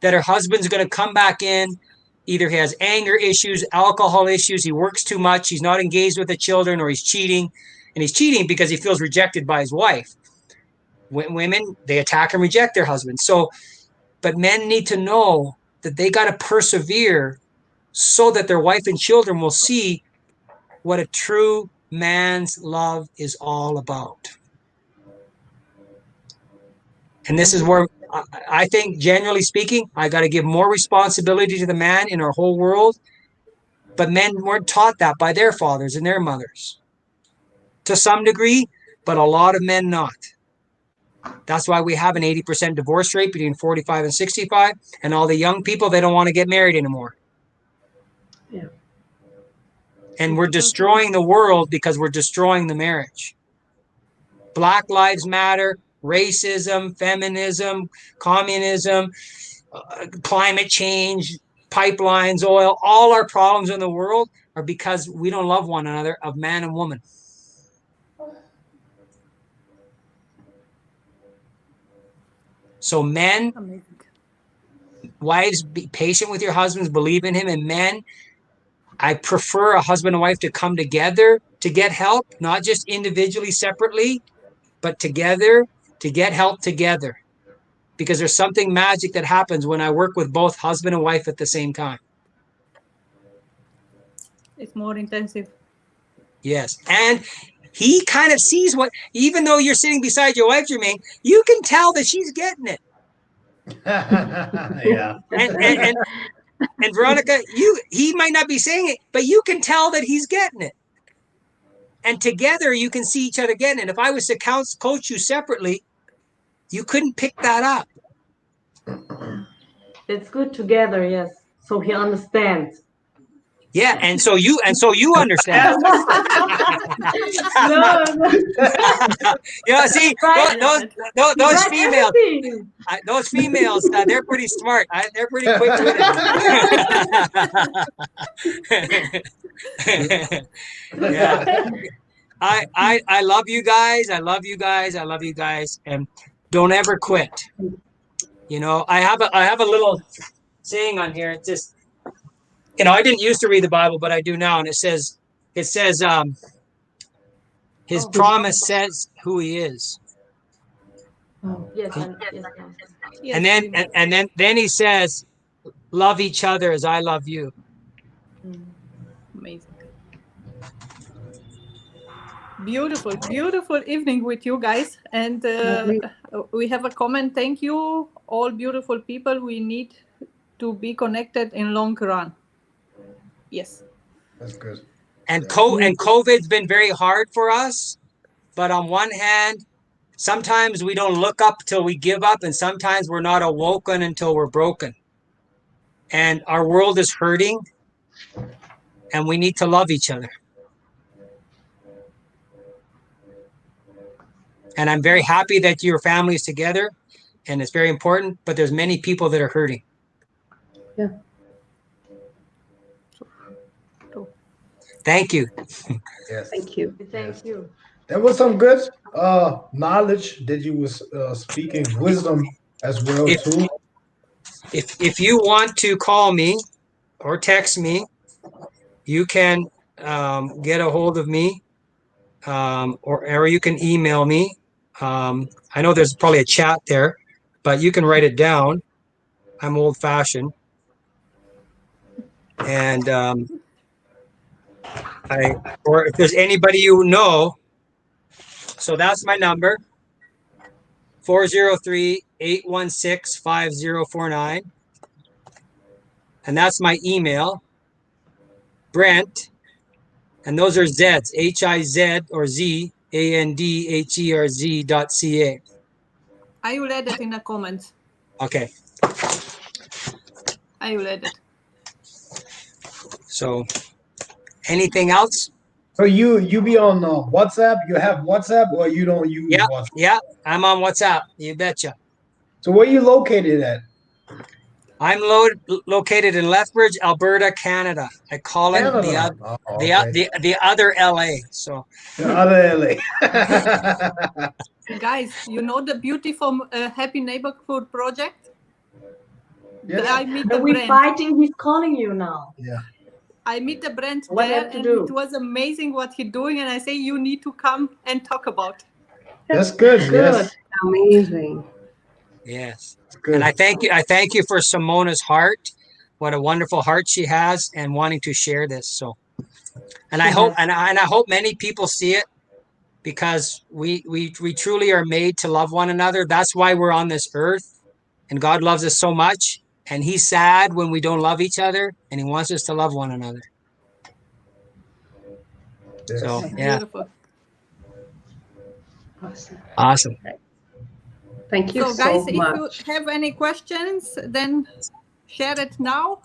that her husband's going to come back in. Either he has anger issues, alcohol issues, he works too much, he's not engaged with the children, or he's cheating. And he's cheating because he feels rejected by his wife. Women, they attack and reject their husbands. So, but men need to know that they got to persevere so that their wife and children will see what a true man's love is all about. And this is where I think, generally speaking, I got to give more responsibility to the man in our whole world. But men weren't taught that by their fathers and their mothers. To some degree, but a lot of men not. That's why we have an 80% divorce rate between 45 and 65. And all the young people, they don't want to get married anymore. Yeah. And we're destroying the world because we're destroying the marriage. Black Lives Matter, racism, feminism, communism, climate change, pipelines, oil, all our problems in the world are because we don't love one another, of man and woman. So men, wives, be patient with your husbands, believe in him. And men, I prefer a husband and wife to come together to get help, not just individually, separately, but together to get help together. Because there's something magic that happens when I work with both husband and wife at the same time. It's more intensive. Yes. And he kind of sees what, even though you're sitting beside your wife, Jermaine, you can tell that she's getting it. Yeah. And Veronica, he might not be saying it, but you can tell that he's getting it. And together you can see each other getting it. If I was to coach you separately, you couldn't pick that up. It's good together, yes. So he understands. Yeah, and so you understand. No. See, those females, they're pretty smart. They're pretty quick with it. Yeah. I love you guys. I love you guys. I love you guys. And don't ever quit. You know, I have a little saying on here. It's just, I didn't used to read the Bible, but I do now. And it says, his promise says who he is. Yes. And then he says, love each other as I love you. Amazing. Beautiful evening with you guys. And we have a comment. Thank you, all beautiful people. We need to be connected in long run. Yes. That's good. And COVID's been very hard for us. But on one hand, sometimes we don't look up till we give up. And sometimes we're not awoken until we're broken. And our world is hurting. And we need to love each other. And I'm very happy that your family is together. And it's very important. But there's many people that are hurting. Yeah. Thank you. Yes. Thank you. Thank you. There was some good knowledge that you was speaking, wisdom as well too. If you want to call me or text me, you can get a hold of me, or you can email me. I know there's probably a chat there, but you can write it down. I'm old-fashioned, and or if there's anybody you know. So that's my number, 403-816-5049. And that's my email, Brent. And those are Z's, H-I-Z or Z-A-N-D-H-E-R-Z.ca. I will add it in the comments. Okay. I will add it. So anything else? So you be on WhatsApp? You have WhatsApp or you don't use WhatsApp? Yeah, I'm on WhatsApp. You betcha. So where are you located at? I'm located in Lethbridge, Alberta, Canada. I call it the other LA. So the other LA. Guys, you know the beautiful Happy Neighborhood Project? Yes. I meet the We're Brent. fighting. He's calling you now. Yeah. I meet the Brent What there, have to and do? it was amazing what he's doing. And I say, you need to come and talk about. That's good. Yes. Amazing. yes. Good. And I thank you for Simona's heart. What a wonderful heart she has, and wanting to share this. So, and I hope, and I hope many people see it, because we truly are made to love one another. That's why we're on this earth, and God loves us so much, and he's sad when we don't love each other, and he wants us to love one another. Yes. So yeah, Beautiful. awesome. Thank you So so guys, if much. you have any questions, then share it now.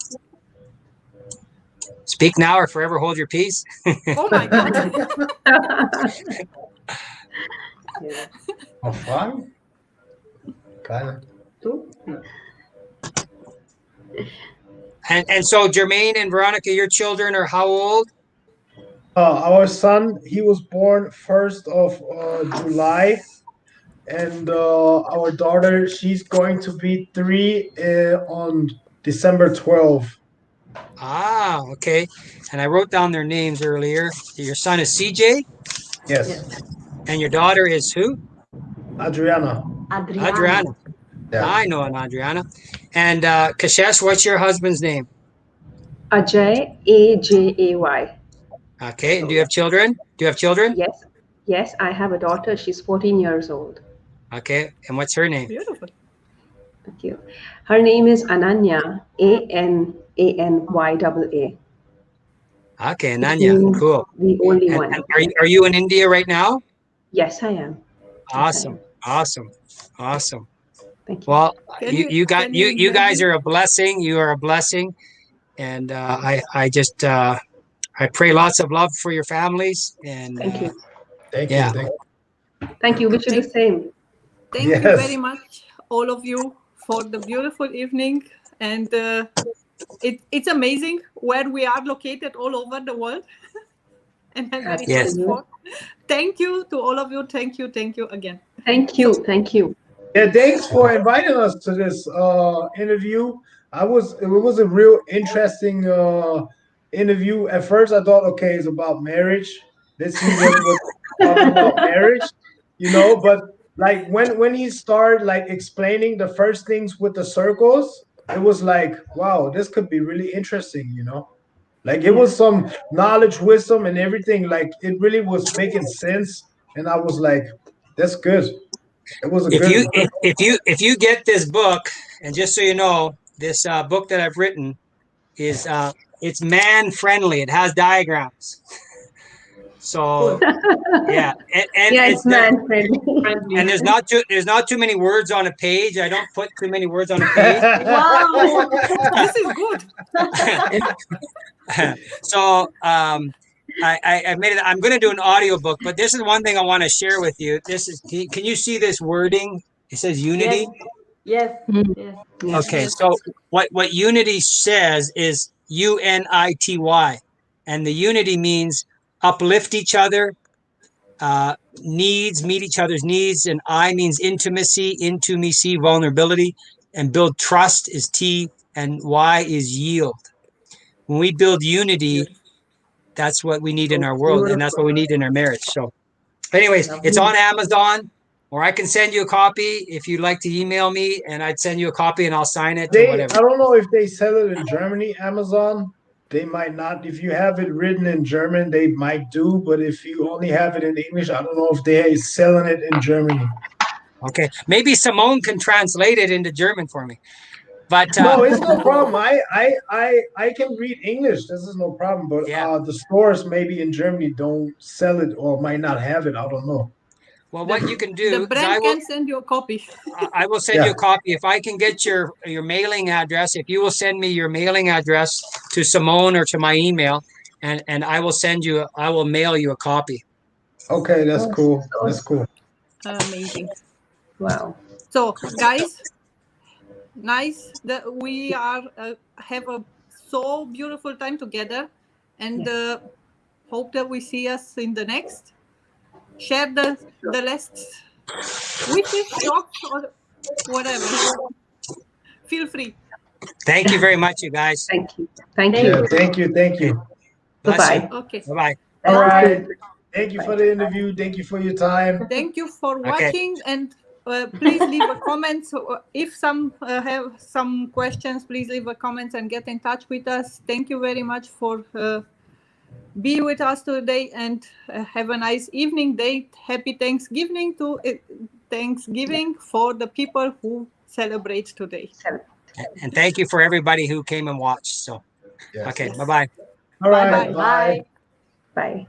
Speak now or forever hold your peace. Oh my God. Yeah. Noch Fragen? Keine. And so Jermaine and Veronica, your children are how old? Our son, he was born 1st of July, and our daughter, she's going to be 3 on December 12th. Ah, okay. And I wrote down their names earlier. Your son is CJ, Yes, and your daughter is who? Adriana. Adriana. Yeah. I know an Adriana. And Kashesh, what's your husband's name? Ajay, Ajay. Okay. And do you have children? Do you have children? Yes. Yes, I have a daughter. She's 14 years old. Okay. And what's her name? Beautiful. Thank you. Her name is Ananya, Ananya. Okay, Ananya. Cool. The only one. And are you in India right now? Yes, I am. Awesome. Yes, I am. Awesome. Awesome. Thank you. Well, Can you can guys imagine? are a blessing. You are a blessing. And I just I pray lots of love for your families. And Thank you. Thank Yeah. you. Thank Thank you. Wish you the same. Thank you Yes. very much, all of you, for the beautiful evening. And it's amazing where we are located all over the world. And I'm very Yes. thankful. Thank you to all of you. Thank you. Thank you again. Thank you. Thank you. Yeah, thanks for inviting us to this interview. It was a real interesting interview. At first I thought, okay, it's about marriage. Let's see what talking about marriage, but like when he started like explaining the first things with the circles, it was like, wow, this could be really interesting, Like it was some knowledge, wisdom, and everything. Like it really was making sense. And I was like, that's good. It was a good. If you get this book, and just so you know, this book that I've written is it's man friendly. It has diagrams. So yeah, and Yeah, it's it's man friendly. and there's not too many words on a page. I don't put too many words on a page. Wow. This is good. So I made it. I'm going to do an audio book, but this is one thing I want to share with you. This is, can you see this wording? It says unity. Yes. Mm. Yes. Yes. Okay, Yes. so what unity says is UNITY, and the unity means uplift each other, meet each other's needs, and I means intimacy, vulnerability, and build trust is T, and Y is yield. When we build unity, that's what we need in our world, and that's what we need in our marriage. So anyways, it's on Amazon, or I can send you a copy if you'd like to email me, and I'd send you a copy and I'll sign it or I whatever. don't know if they sell it in Germany, Amazon. They might not. If you have it written in German, they might do. But if you only have it in English, I don't know if they are selling it in Germany. Okay, maybe Simone can translate it into German for me. But No, it's no problem. I can read English. This is no problem. But Yeah. the stores maybe in Germany don't sell it or might not have it. I don't know. well, what you can do The is Brent can send you a copy. I will send you a copy. If I can get your mailing address, if you will send me your mailing address to Simone or to my email, and I will mail you a copy. Okay, that's cool. That's cool. Amazing. Wow. So, guys, nice that we are have a so beautiful time together, and hope that we see us in the next. Share the last wishes, thoughts, or whatever. Feel free. Thank you very much, you guys. Thank you. Thank Yeah, you. thank you. Thank you. Bless you. Bye-bye. Okay. Bye-bye. All right. Thank you for the interview. Thank you for your time. Thank you for Okay. watching, and please leave a comment. So, if some have some questions, please leave a comment and get in touch with us. Thank you very much for be with us today, and have a nice evening day. Happy Thanksgiving Thanksgiving for the people who celebrate today. And thank you for everybody who came and watched. So, Yes. okay, Yes. bye-bye. All right. Bye-bye. Bye. Bye.